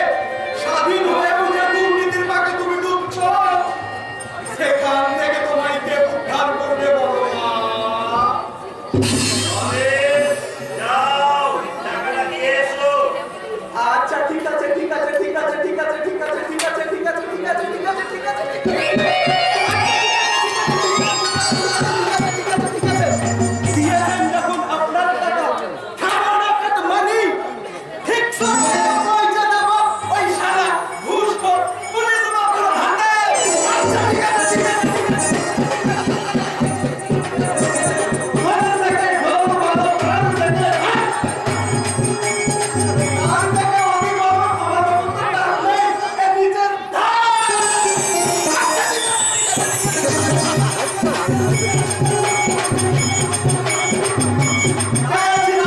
Speaker 6: স্বাধীন হয়েও যে দুর্নীতির পাকে তুমি ডুবছ, সেখান থেকে তোমায় কে উদ্ধার করবে বলো মা?
Speaker 5: আরে, যাও, টাকাটা দিয়ে এসো।
Speaker 6: আচ্ছা ঠিক আছে ঠিক আছে ঠিক আছে ঠিক আছে ঠিক আছে ঠিক আছে ঠিক আছে ঠিক আছে ঠিক আছে ঠিক আছে ঠিক আছে দিয়েছেন যখন আপনার টাকা খাবো না কত মানি ঠিক সময়ে পয়সা দেবো ওই শালা ঘুষখোর পুলিশ বাবুর হাতে। আচ্ছা ঠিক আছে ঠিক আছে ঠিক আছে ভালো থেকে ভালো ভালো প্রাণ থেকে আর থেকে অভিভাবক আমার মতো ডাক নেই এ নিজের ধার। আচ্ছা ঠিক আছে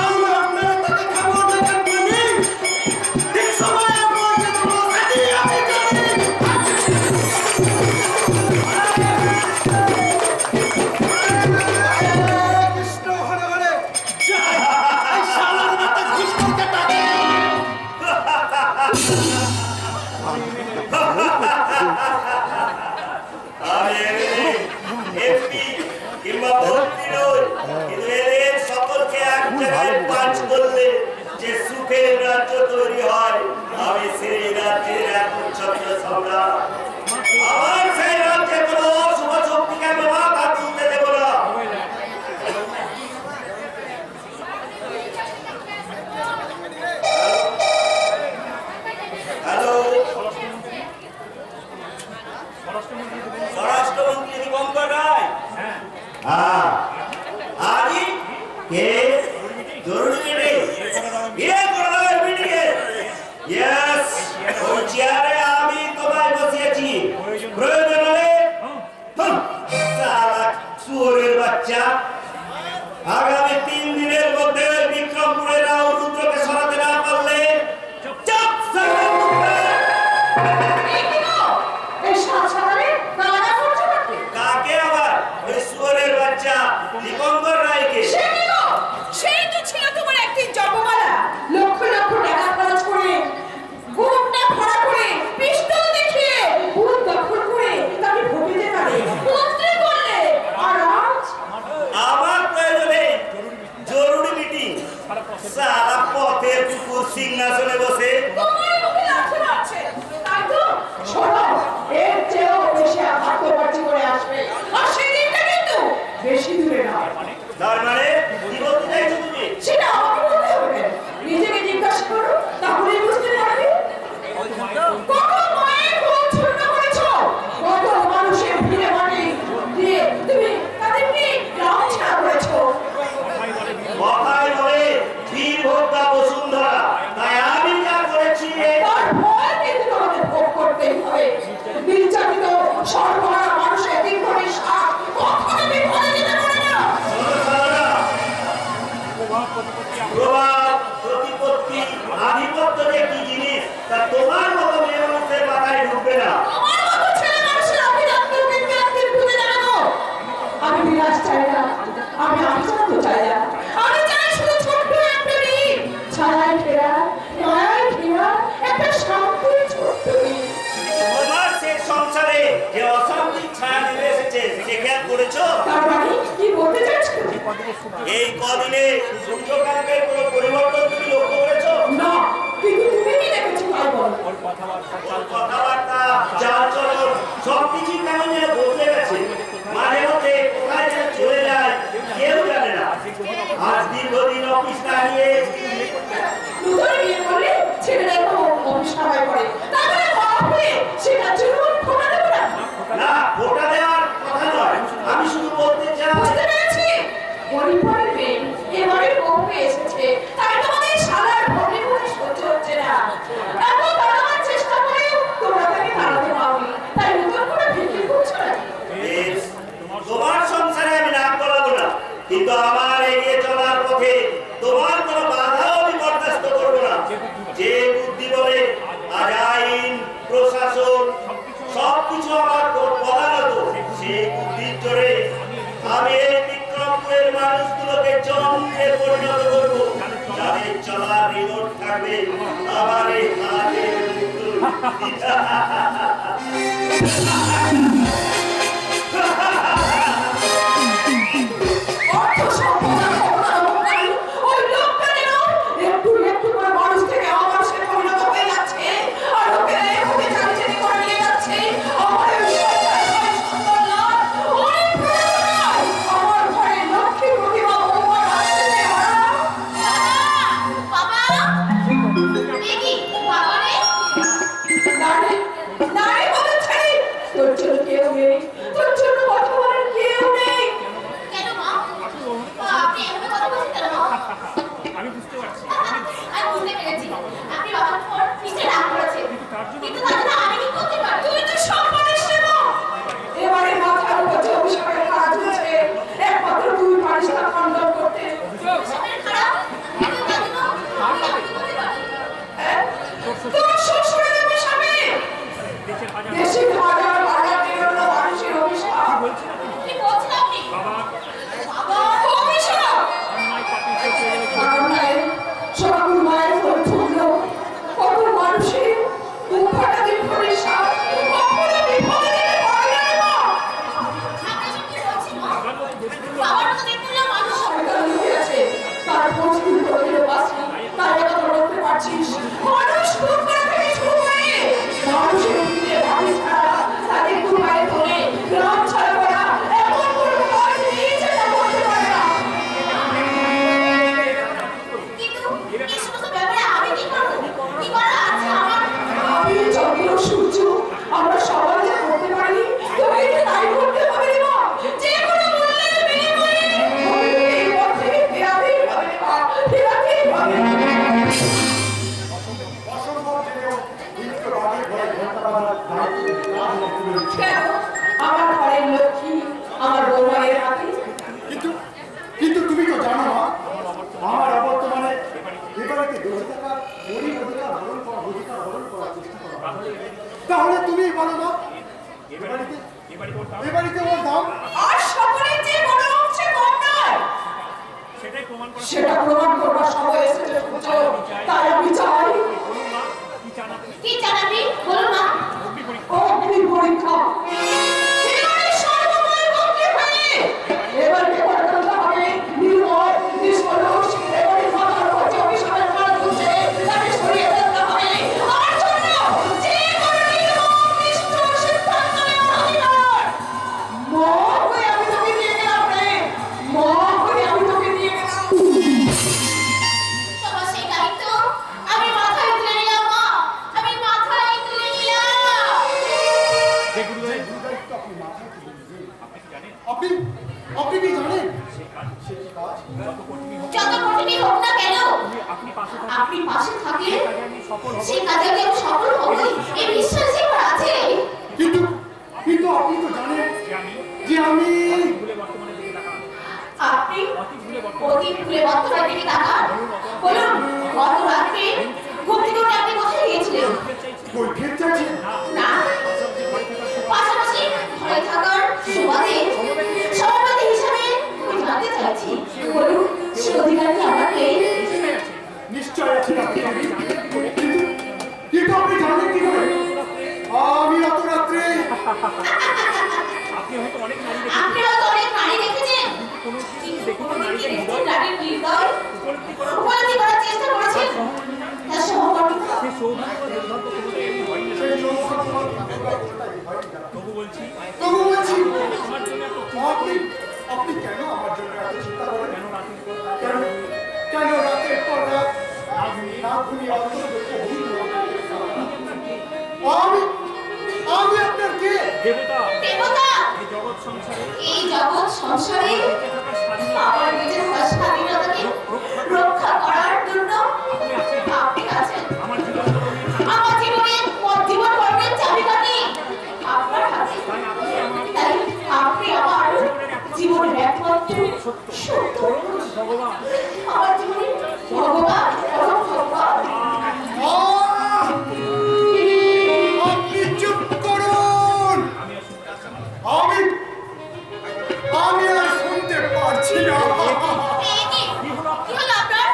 Speaker 6: আমরা আপনার টাকা খাবো না কেন মানি ঠিক সময়ে পয়সা দেবো সেটি আমি জানি। কৃষ্ণ হরে হরে জয়। এই শালার মতো ঘুষখোরকে টাকা
Speaker 5: আমি এমপি কিংবা মন্ত্রী নই, কিন্তু এদের সকলকে এক জায়গায় পাঁচ করলে যে সুখের রাজ্য তৈরি হয়, আমি সেই রাজ্যের একচ্ছত্র সম্রাট। আমার সেই রাজ্যে কোনো অশুভ শক্তিকে আমি মাথা তুলতে দেব না। হ্যালো, স্বরাষ্ট্রমন্ত্রী দীপঙ্কর রায়। হ্যাঁ, আজই কে জরুরি মিটিং বিয়ে করে দেবে মিটিংয়ে। ইয়েস, ওই চেয়ারে আমি তোমায় বসিয়েছি। প্রয়োজন হলে শালা শুয়োরের বাচ্চা আগামী 3 দিনের মধ্যে বিক্রমপুরের রাও রুদ্রকে সরাতে না পারলে চাপ সারা
Speaker 4: এই সাত সকালে কারা করছে নাকি?
Speaker 5: কাকে আবার? ওই শুয়োরের বাচ্চা দীপঙ্কর রায়কে।
Speaker 4: সেই তো ছিল তোমার একদিন জন্মমালা। লক্ষ লক্ষ টাকা খরচ করে গুন্ডা ভাড়া করে পিস্তল দেখিয়ে ভূত দখল করে তাকে ভোটে জেতালে মন্ত্রী করলে। আর আজ
Speaker 5: আমার প্রয়োজনে জরুরি মিটিং। সারা পথের কুকুর সিংহাসনে বসে
Speaker 4: তোমার মুখে লাথি মারছে। তাই তো শোনো, এর চেয়েও বেশি আঘাত তোমার জীবনে আসবে। আর সেদিনটা কিন্তু বেশি দূরে নয়।
Speaker 5: তার মানে কি বলতে চাইছো তুমি?
Speaker 4: সেটা আমাকে বলতে হবে
Speaker 5: প্রভাব, প্রতিপত্তি, আধিপত্য যে কি জিনিস তা তোমার মতো মেয়ে মানুষের মাথায় ঢুকবে না।
Speaker 4: আমার মতো ছেলে মানুষের অভিনন্দন বিজ্ঞাপন খুঁজে দেবো। আমি বিলাস চাই না, আমি আভিজাত্য চাই না, আমি চাই শুধু ছোট্ট একটা মেয়ে, ছায়ায় ঘেরা, মায়ায় ঘেরা, একটা শান্তির ছোট্ট মেয়ে।
Speaker 5: তোমার সে সংসারে যে অশান্তির ছায়া নেমে এসেছে সে খেয়াল করেছো?
Speaker 4: তার মানে কি বলতে চাচ্ছো?
Speaker 5: এই কদিনে সূর্যকান্তের কোনো পরিবর্তন তুমি লক্ষ্য করেছো?
Speaker 4: না, কিন্তু তুমি কি দেখেছো তাই বলো।
Speaker 5: ওর কথাবার্তা, চালচলন সবকিছুই কেমন যেন বদলে গেছে। মাঝে মধ্যে কোথায় যেন চলে যায় কেউ জানে না। আজ দীর্ঘদিন অফিস না নিয়ে
Speaker 4: নতুন বিয়ে করলে ছেলেরা তো অভিসারায় করে, তারপরে বড় হয়ে সেটা জীবন খোটা দেবো না।
Speaker 5: না, ওটা দেওয়ার কথা নয়। আমি শুধু বলতে চাই
Speaker 4: বুঝতে পেরেছি, পরিবারের মেয়ে এবারে বউ হয়ে এসেছে, তাই তোমাদের সারার ভরে ভরে সহ্য হচ্ছে না। এত তাড়ানোর চেষ্টা করে তোমরা তাকে তাড়াতে পারোনি, তাই নতুন করে ফিকির করছো না।
Speaker 5: বেশ, তোমার সংসারে আমি নাক গলাবো না, কিন্তু আমার এগিয়ে চলার পথে তোমার কোনো বাধাও আমি বরদাস্ত করবো না। যে বুদ্ধি বলে আজ আইন, প্রশাসন সবকিছু আমার প্রধানত, সেই বুদ্ধির জোরে আমি এই বিক্রমপুরের মানুষগুলোকে যন্ত্রে পরিণত করবো, যাদের চলার রিমোট থাকবে আমার এই হাতের মুঠোয়।
Speaker 4: অর্থ সম্পদ আর ক্ষমতার অহংকারী ওই লোকটা যেন একটু একটু করে মানুষ থেকে অমানুষে পরিণত হয়ে যাচ্ছে, আর ওকে ওকে চালিয়ে করে নিয়ে যাচ্ছে। আমার ওই সুন্দর লাল, অনেক প্রয়োজন, আমার ঘরে লক্ষ্মী প্রতিমা ভগবান আসছে বাবা। দেখি বাবা রে, নারী নারী বলে ছেড়ে তোর জন্য কেউ নেই, তোর জন্য কথা বলার কেউ নেই।
Speaker 8: কেন মা? আপনি এভাবে কথা বলছেন কেন মা? আমি বুঝতে পেরেছি। আপনি বাবার উপর নিচে রাগ করেছেন। কিন্তু তার জন্য আমি কি করতে পারি?
Speaker 4: তুই তো সব পারিস না। এবারে মাথার উপর যে অভিশাপের কাজ হচ্ছে, একমাত্র তুই পারিস তা খণ্ডন করতে।
Speaker 8: অভিশাপের খারাপ, কিন্তু তার জন্য আমি কি করতে পারি?
Speaker 4: তোর শ্বশুরের অভিশাপে দেশের হাজার হাজার নিরন্ন মানুষের অভিশাপ।
Speaker 8: কি বলছেন আপনি? বাবা,
Speaker 4: অভিশাপ কারণে সকাল মায়ের ফল ছুটল, কত মানুষের উপাটা বিপদের সাপ কখনো বিপদে যেতে পারে না রে মা।
Speaker 8: আপনি এসব কি বলছেন মা? বাবার মতো দেখতে হলো মানুষ।
Speaker 4: শয়তান লুকিয়ে আছে, তার পরিস্থিতি করে বাঁচি, তাই কথা বলতে পারছিস। মানুষ খুন করা থেকে শুরু করে মানুষের ভিতরে ভাবি ছাড়া তাদের কুমায় ধরে গ্রাম ছাড়া করা এমন কোনো কাজ নেই যেটা করতে পারে না।
Speaker 8: কিন্তু এই সমস্ত ব্যাপারে আমি কি করবো? কি করার আছে আমার?
Speaker 4: আমি চন্দ্র সূর্য আমরা সবাই যা করতে পারি তোকে যে তাই করতে হবে রে মা। যে কোনো মূল্যের বিনিময়ে তোকে এই পথ থেকে ফেরাতেই হবে রে মা, ফেরাতেই হবে। কেন? আমার ঘরের লক্ষ্মী আমার বৌমায়ের হাতে।
Speaker 6: কিন্তু তুমি তো জানো না আমার অবর্তমানে এবারেতে 10 টাকা গরিব অধিকার হরণ করার চেষ্টা করা হয়। তাহলে তুমি বলো না এবারেতে ওর দাম
Speaker 4: আর সকলের যে বড় অংশে কম নয়, সেটা প্রমাণ করবার সময় এসেছে সূর্য। তাই আমি চাই
Speaker 8: কি চান আপনি? বলুন মা।
Speaker 4: অগ্নি পরীক্ষা। এবারে সর্বময় অগ্নি হয়ে এবার পেপার করতে হবে নির্মল নিষ্কলুষ। এবারে মাথার উপর যে অভিশাপের কাজ হচ্ছে তাকে সরিয়ে ফেলতে হবে। আমার জন্য যে কোনো নির্মল নিষ্ঠুর সিদ্ধান্ত নেওয়ার অধিকার। মা হয়ে আমি তোকে দিয়ে গেলাম রে, মা হয়ে আমি তোকে দিয়ে গেলাম।
Speaker 8: তোমার সেই দায়িত্ব আমি মাথায় তুলে নিলাম মা, আমি মাথায় তুলে নিলাম।
Speaker 6: আপনি কি জানেন
Speaker 8: যত কঠিনই হোক না কেন, আপনি পাশে থাকলে সেই কাজে আমি সফল হবই, এই বিশ্বাস যে আমার আছে।
Speaker 6: কিন্তু আপনি তো জানেন যে আমি
Speaker 8: আপনি অতি ভুলে বর্তমানের দিকে তাকান। বলুন, গত রাত্রে ঘুম থেকে উঠে আপনি কোথায় গিয়েছিলেন?
Speaker 6: কই ফিরতে চাইছি?
Speaker 8: না, পাশাপাশি ঘরে থাকার সুবাদে সভাপতি হিসাবে আমি জানতে চাইছি, বলুন সে অধিকার কি আমার নেই?
Speaker 6: নিশ্চয় আছে কিন্তু আপনি জানেন কি করে আমি এত রাত্রে?
Speaker 8: আপনি হয়তো অনেক নারী দেখেছেন, কিন্তু কোনোদিন কি দেখেছেন নারীর হৃদয় উপলব্ধি করার চেষ্টা করেছেন তার সহকর্মিতা?
Speaker 6: তবু বলছি আপনি কেন আমার জন্য এত চিন্তা করেন? কেন রাতের পর রাত না ঘুমিয়ে আমি আপনার কে?
Speaker 8: দেবতা! এই জগৎ সংসারে আমার নিজের স্বাধীনতাকে রক্ষা করার জন্য আপনি আছেন। আমার জীবন কর্মের চাবিকাঠি আপনার হাতে। তাই আপনি আমার জীবনের একমাত্র সত্য, আমার জীবনের ভগবান, পরম ভগবান।
Speaker 6: আপনি চুপ করুন, আমি আর শুনতে পারছি না।
Speaker 8: কি হলো আপনার?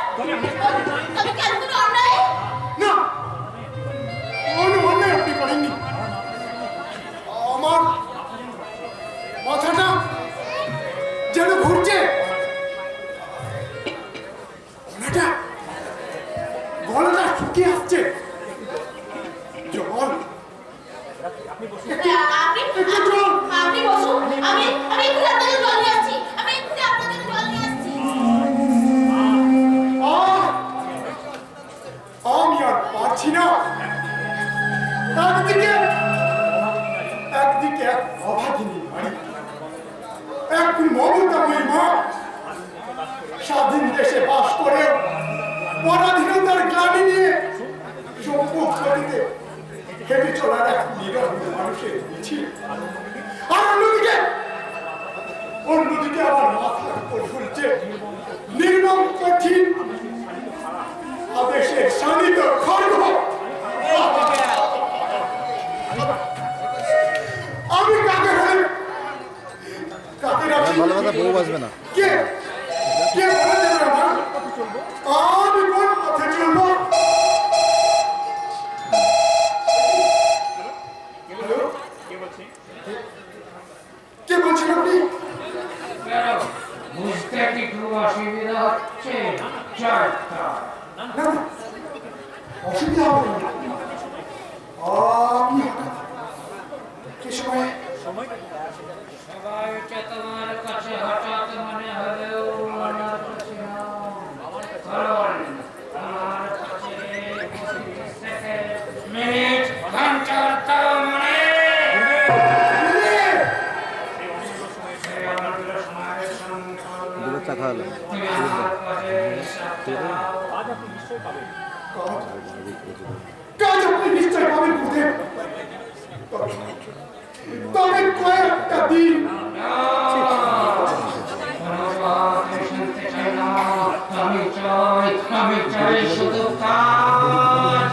Speaker 8: তবে কেন কোনো অন্যায়?
Speaker 6: না, কোনো অন্যায় আপনি করেননি। আমার মাথাটা যেন ঘুরছে, গলাটা শুকিয়ে আসছে। জল
Speaker 8: আপনি বসুন, আমি একটু আপনাদের জল নিয়ে আসছি।
Speaker 6: আমি আর পারছি না। একদিকে এক অভাগিনী নারী, এক মমতাময়ী মা, স্বাধীন দেশে বাস করে পরাধীনতার গ্লানি নিয়ে সম্মুখ গতিতে হেঁটে চলার এক নীরব মানুষের মিছিল। আর অন্যদিকে আমার মাথার উপর ঝুলছে নির্মম কঠিন আদেশের শানিত খড়গ। আমি কাকে হলে কাকে রাখি?
Speaker 9: ভালো কথা বউ বাজবে না।
Speaker 6: কে বলে দেবে আমার? আমি কোন পথে চলবো? কে বলছেন আপনি?
Speaker 1: বুঝতে একটু অসুবিধা হচ্ছে?
Speaker 6: না, অসুবিধা হবে না। আপনি কে সময়?
Speaker 1: সবাই তোমার কাছে হঠাৎ মনে হলেও আমার কাছে মিনিট ঘন্টার তাও মনে
Speaker 9: দুটো চাকা হলো
Speaker 6: কাজ আপনি নিশ্চয় পাবেন বুঝে। তবে কয়েকটা দিন
Speaker 1: আমি চাই শুধু কাজ।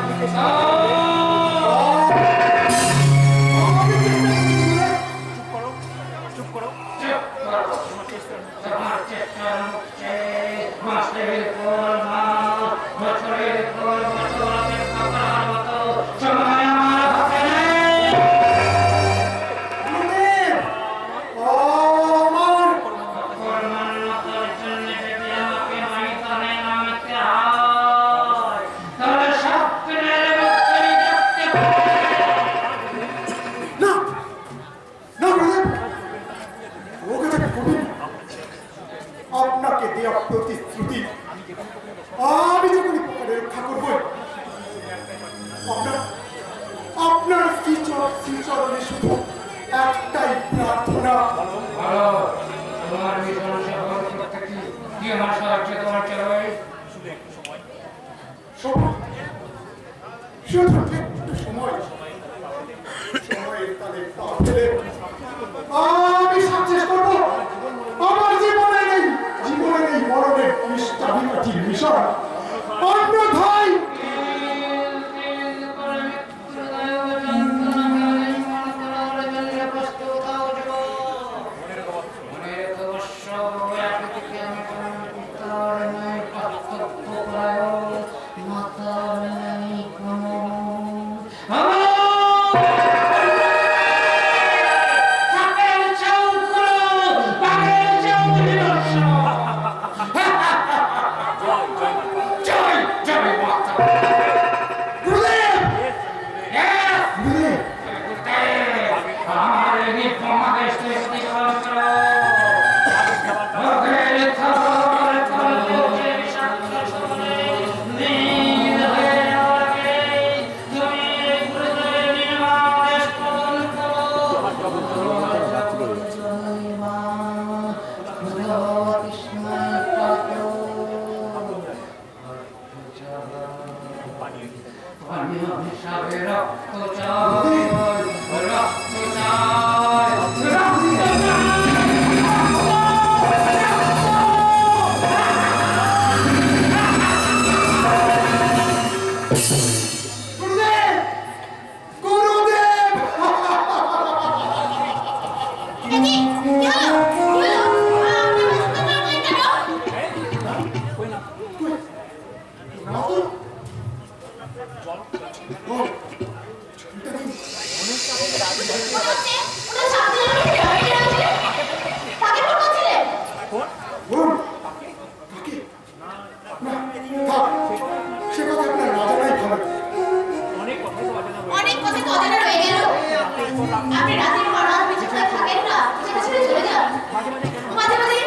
Speaker 6: আপনাকে দেওয়া প্রতিশ্রুতি আমি যখন পরে রক্ষা করবো। আপনার শ্রীচরণে শুধু একটাই প্রার্থনা।
Speaker 1: তোমার মিশন সফল করতে কি আমার সাহায্য তোমার চাই?
Speaker 6: শুধু একটু সময়ের তালে পা ফেলে আমি সাকসেস করবো। আমার জীবনে নেই মরণের
Speaker 9: জাতির বিষয়, অন্যথায়
Speaker 8: অনেক কথা তো অজানা রয়ে গেল। আপনি রাতের পর রাত বিচক্ষণ থাকেন না, সেটা ছেড়ে চলে যান। মাঝে মাঝে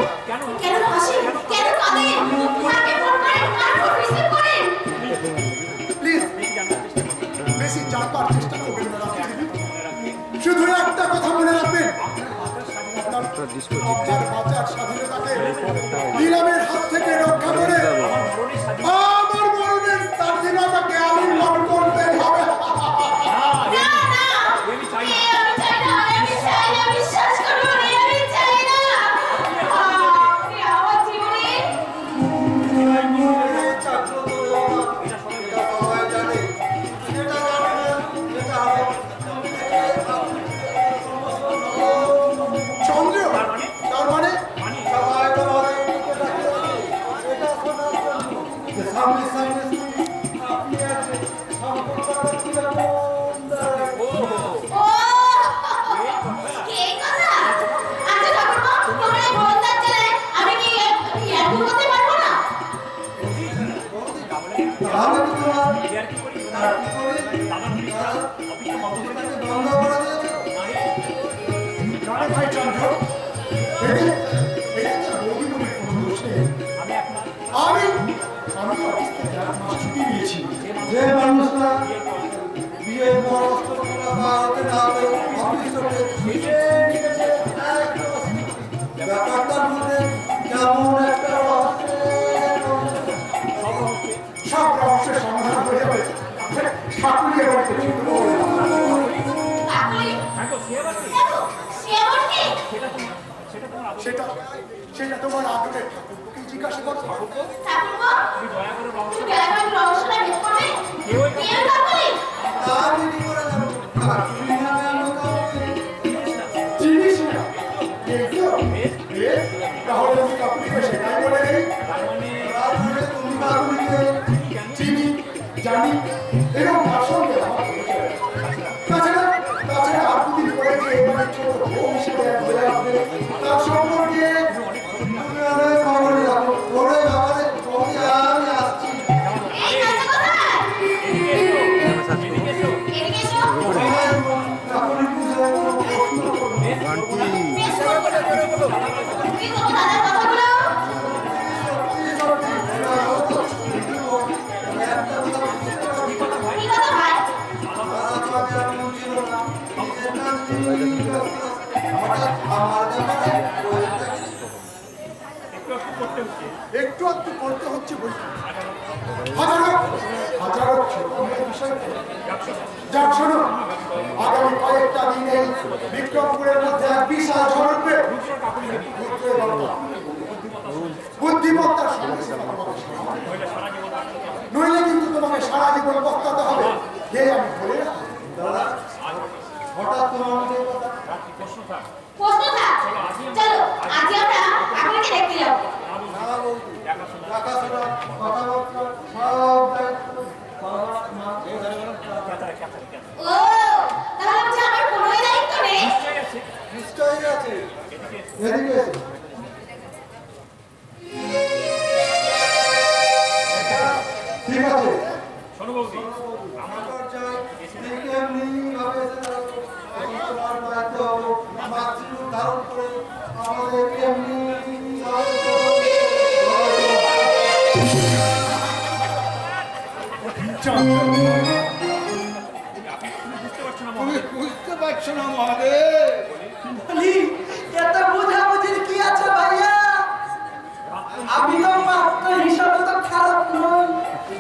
Speaker 8: কেন হাসেন, কেন কাঁদেন, কাকে ফোন করেন, কার ফোন রিসিভ করেন?
Speaker 9: প্লিজ বেশি জানবার চেষ্টা করবেন না। শুধু একটা কথা মনে রাখবেন, আপনার বাঁচার স্বাধীনতাকে নিলামের হাত থেকে রক্ষা করে আমার মরণের স্বাধীনতাকে আলিঙ্গন করতে হবে।
Speaker 8: না না, আমি চাই না, আমি চাই না, বিশ্বাস করুন, আমি চাই না। আপনি আমার জীবনে
Speaker 9: চন্দ্র তার মানে সামনে সামনে আপনি আছে
Speaker 8: ও এই কথা। আচ্ছা ঠাকুরপো, তোমার এই গোলন্দাজ জেলায় আমি কি এত করতে পারবো না?
Speaker 9: তাহলে কি তোমার আর কি করে বন্ধ করে দিয়েছে? না ভাই চন্দ্র, এটা তো বৌদিমণির কোনো দোষ নেই। আমি অফিস থেকে এক মাস ছুটি নিয়েছি। যে মানুষটা বিয়ের পর অস্ত্রকলা বা হাতে না হলে অফিস থেকে ছুটে নিয়েছে, ব্যাপারটার মধ্যে কেমন একটা সব রহস্যের সমাধান হয়ে যাবে। ঠাকুরের বাড়িতে ছুটবো।
Speaker 8: কাকুলি? দেখো, সে আবার কে?
Speaker 9: সেটা সেটা তোমার আদরের ঠাকুরকে জিজ্ঞাসা করো।
Speaker 8: ঠাকুরপো, একটু দয়া করে রহস্যটা ভেদ করবে? কে কাকুলি?
Speaker 9: আমি কি করে জানবো? কাকুলি নামে আমরা কাউকে চিনিস না। দেখো, তাহলে আমি কাকুলিকে সেটাই বলে দিই। তারপরে তুমি কাকুলিকে চিনি, জানি, এরকম তার সঙ্গে আমার পরিচয়। তাছাড়া আর দুদিন পরে যে এবারে ছোট বউ হিসেবে বলে আসবে, তার সম্পর্কে তুমি অনেক খবর রাখো। ওরে বাবারে, আমি আসছি।
Speaker 8: এই কাঁচা কথা। এদিকে এসো।
Speaker 9: কাকুলি পূজায় কোনো প্রশ্ন করো।
Speaker 8: বেশ করো। তুমি তোমার দাদার কথাগুলো কি কথা ভাই?
Speaker 9: একটু একটু করতে হচ্ছে বই। হাজারো ছোট বিষয়। যাক শোনো, আগামী কয়েকটা দিনে বিক্রমপুরের মধ্যে এক বিশাল ঝড় উঠবে। বুদ্ধিমত্তার সঙ্গে নইলে কিন্তু তোমাকে সারা জীবন বক্তাতে হবে। যে আমি বলে রাখি।
Speaker 6: দাদা হঠাৎ তোমার মধ্যে এই কথা?
Speaker 8: প্রশ্ন থাক, চলো আজকে আমরা আপনাকে দেখতে যাবো।
Speaker 6: না বৌদি, দেখাশোনা, কথাবার্তা সব দায়িত্ব বাবা, মা,
Speaker 8: ও তাহলে বুঝি আমার কোনোই দায়িত্ব নেই?
Speaker 6: নিশ্চয়ই আছে। এদিকে এসো। ঠিক আছে।
Speaker 7: শোনো বৌদি,
Speaker 6: আমার চাই ঠিক এমনিভাবে তোমার দায়িত্ব হলো মাতৃরূপ ধারণ করে আমাদের এমনি
Speaker 9: তুমি বুঝতে পারছো না মহাদেব?
Speaker 3: বলি, এত বোঝাবুঝির কি আছে ভাইয়া? আমি তো মাত্র হিসাবে তো খারাপ নই।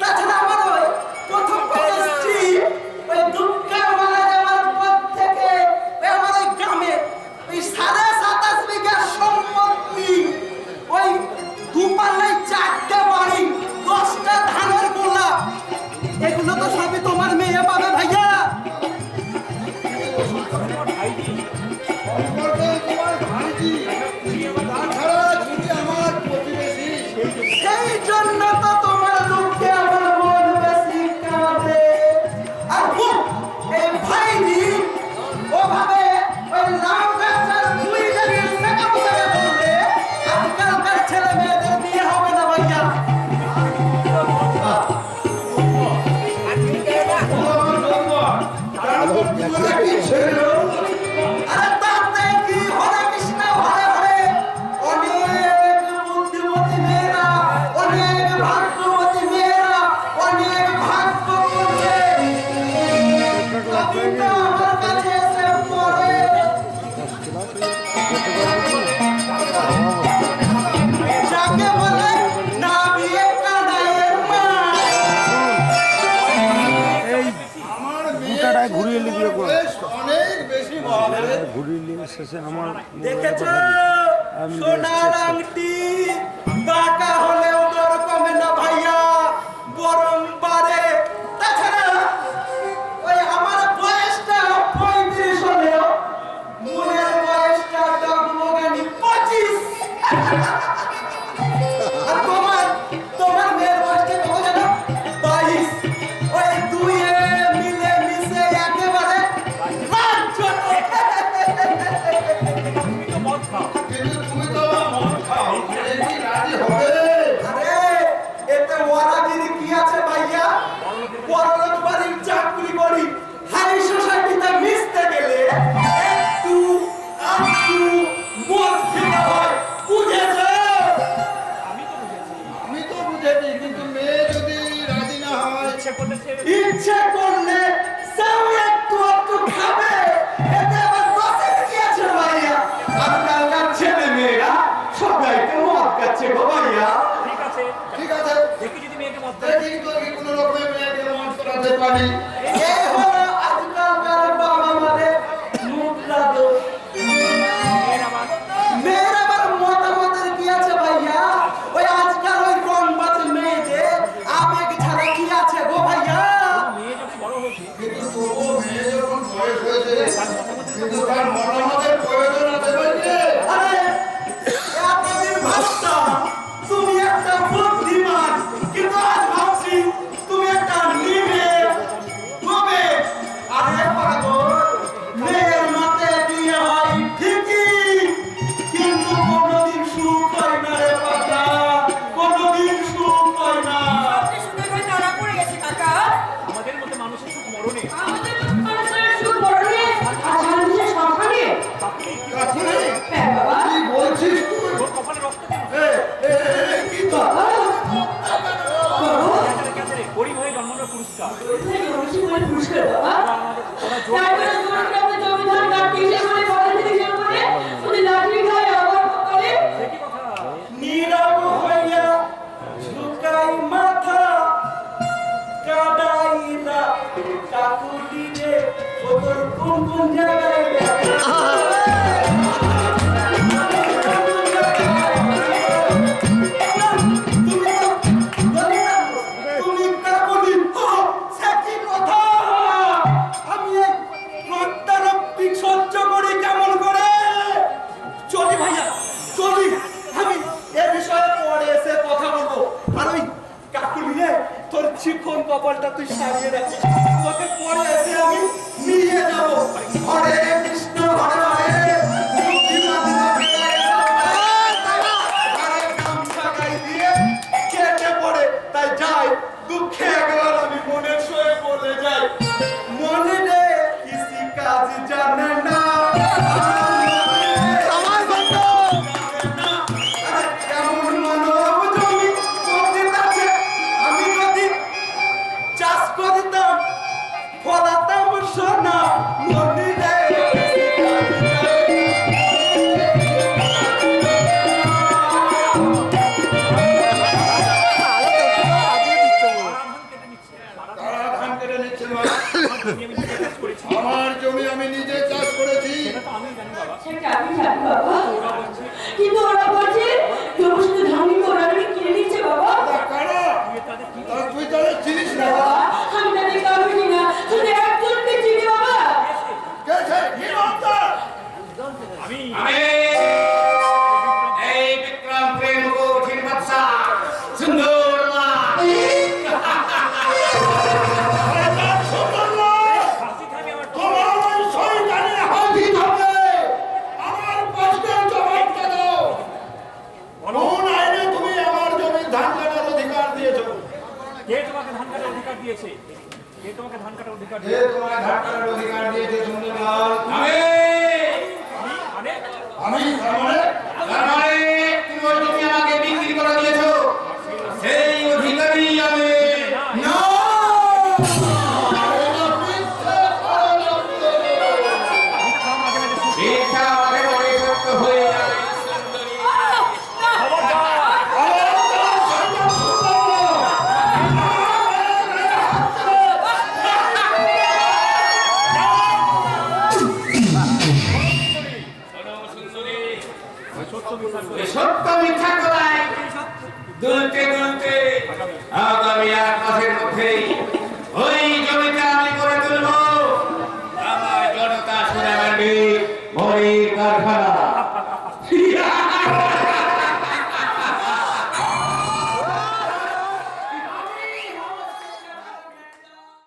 Speaker 3: তাছাড়া আমার ওই প্রথম এসছি ওই দুঃখের মারা যাওয়ার পর থেকে ওই আমার ওই গ্রামে ওই 27.5 বিঘা সম্পত্তি, ওই দুপাল্লায় 4টে বাড়ি, 10টা ধানের গোলা, এগুলো তো সবই তোমার মেয়ে পাবে ভাইয়া।
Speaker 9: সম্পর্কে তোমার ভাইজি, তাছাড়া তুমি আমার প্রতিবেশী।
Speaker 3: সেই জন্য তো তোমার দুঃখে আমার মন বেশি কাঁদে। আর এই ভাইজি ওভাবে ওই লাউ গাছের দুই জায়গায় সেকা বসাকে বললে আজকালকার ছেলে মেয়েদের বিয়ে হবে না ভাইয়া। আরে তাতে কি হরে কৃষ্ণ হরে হরে, অনেক বুদ্ধিমতী মেয়েরা, অনেক ভাগ্যবতী মেয়েরা, অনেক ভাগ্য করবে। কবিতা আমার কাছে এসে পড়ে, যাকে বলে না বিয়ে কানাইয়ের মা।
Speaker 9: আমার মেয়ের বয়স অনেক বেশি মহাদেব।
Speaker 3: দেখেছো সোনার আংটি টাকা হলেও দর কমে না ভাইয়া, বরং বাড়ে। তাছাড়া ওই আমার বয়সটা 35 হলেও মনের বয়সটা ডগমগানি 25। আর তোমার মেয়ের বয়সটা কত জানো? 22। ওই দুইয়ে মিলে মিশে একেবারে রাজ্য।
Speaker 9: কিন্তু তুমি তো মদ খাও, এ কি রাজি হবে?
Speaker 3: আরে এতে ওয়ারাগিরি কি আছে ভাইয়া? বড়লোক বাড়ির চাকরি করি, হাই সোসাইটিতে মিশতে গেলে একটু মদ খেতে হয়, বুঝেছো?
Speaker 9: আমি তো বুঝেছি, কিন্তু মেয়ে যদি রাজি না হয়,
Speaker 3: ইচ্ছে করলে সেও একটু খাবে, এতে আবার দোষের কি আছে ভাইয়া? আজকালকার ছেলে মেয়েরা সবাই তো মদ খাচ্ছে গো ভাইয়া।
Speaker 9: ঠিক আছে, দেখি তো কি কোনো রকমের মেয়েকে মদ করাতে পারি।
Speaker 3: এই হলো আজকালকার বাবা মাদের মুদ্রা দোষ। মেয়ের আবার মতামতের কি আছে ভাইয়া? ওই আজকাল ওই রংবাজ মেয়েদের আবেগ ছাড়া কি আছে গো ভাইয়া?
Speaker 9: কিন্তু তবুও মেয়ে যখন বয়স হয়েছে, কিন্তু তার মতামতের প্রয়োজন আছে বলছে।
Speaker 3: আরে এতদিন ভাবতাম তুমি একটা বুদ্ধিমান, কিন্তু আজ ভাবছি তুমি একটা নিবে তবে। আরে পাগল, মেয়ের মতে বিয়ে হয় ঠিকই, কিন্তু কোনোদিন সুখ হয় না রে পাতা, কোনোদিন সুখ হয় না।
Speaker 4: শুনে করে তারা পড়ে গেছে কাকা।
Speaker 7: আমাদের মতো মানুষের সুখ মরণে।
Speaker 4: আমাদের মানুষের শুধু বড়নে আর শান্তির সংখ্যানে।
Speaker 9: কাকুরে,
Speaker 4: হ্যাঁ বাবা।
Speaker 9: কি বলছিস তুই?
Speaker 7: তোর কপালে রক্ত কেন?
Speaker 9: কি তো?
Speaker 7: গরিব হয়ে জন্ম নেওয়ার পুরস্কার।
Speaker 4: পুরস্কার বাবা। তারপরে তোমার গ্রামে জমিদার কাটতে এসে করে বলে থেকে শুরু করে ওদের লাঠি খায় আবার করে।
Speaker 3: নীরব হইয়া ঝুঁকাই মাথা, কাদাই না কাকুলি রে, ওদের কোন কোন জায়গায় ব্যথা। তুমি তো
Speaker 6: চিকন কপালটা তুই সারিয়ে রাখিস, তোকে পরে এসে আমি নিয়ে যাবো। হরে কৃষ্ণ হরে হরে, গামছা গায়ে দিয়ে কেটে পড়ে, তাই যাই দুঃখে একবার আমি মনের সয়ে বলে যাই, মনে রে কিসি কাজ জানে না। কেমন মানব জমি পথে আছে, আমি যদি চাষ করতাম ফলাতাম সোনা, মনে রে
Speaker 9: তারা ধান কেটে নিচ্ছে মানে? আমার জমি আমি নিজে চাষ করেছি।
Speaker 4: সেটা আমি জানি বাবা, কিন্তু ওরা বলছে তোর শুধু ধানি ওরা কিনে নিচ্ছে বাবা।
Speaker 9: তা কারা? তা তুই তাহলে চিনিস না?
Speaker 4: আমি তাদের কাউকে চিনি না, শুধু একজনকে চিনি বাবা।
Speaker 9: কে সে? কি নাম তার?
Speaker 1: আমি এই বিক্রম প্রেম কঠিন বাদশা সুন্দর
Speaker 9: আরে তার সুন্দর নয়। তোমার ওই শয়তানি হাতি ধরে আমার প্রশ্নের জবাবটা দাও। কোন আইনে তুমি আমার জমির ধান কাটার অধিকার দিয়েছো?
Speaker 3: কে তোমাকে ধান কাটার অধিকার দিয়েছে? কে তোমাকে ধান কাটার অধিকার
Speaker 1: কে তোমার ধান কাটার অধিকার দিয়েছে সুন্দরলাল? আমি
Speaker 3: মানে
Speaker 9: আমি তার মানে?
Speaker 1: তার মানে তুমি ওই জমি আমাকে বিক্রি করে দিয়েছো, সেই অধিকারী আমি।
Speaker 9: না! এটা মিথ্যা ষড়যন্ত্র।
Speaker 1: মিথ্যা আমাকে বলে সত্য হয়ে যাবে সুন্দরী।
Speaker 9: আমার তার শয়তান সুন্দর।
Speaker 1: এই সত্য মিথ্যা কথায় দুলতে দুলতে আগামী 8 মাসের মধ্যেই ওই জমিতে আমি করে তুলবো আমার জনতা সোনামান্ডি বড়ি কারখানা।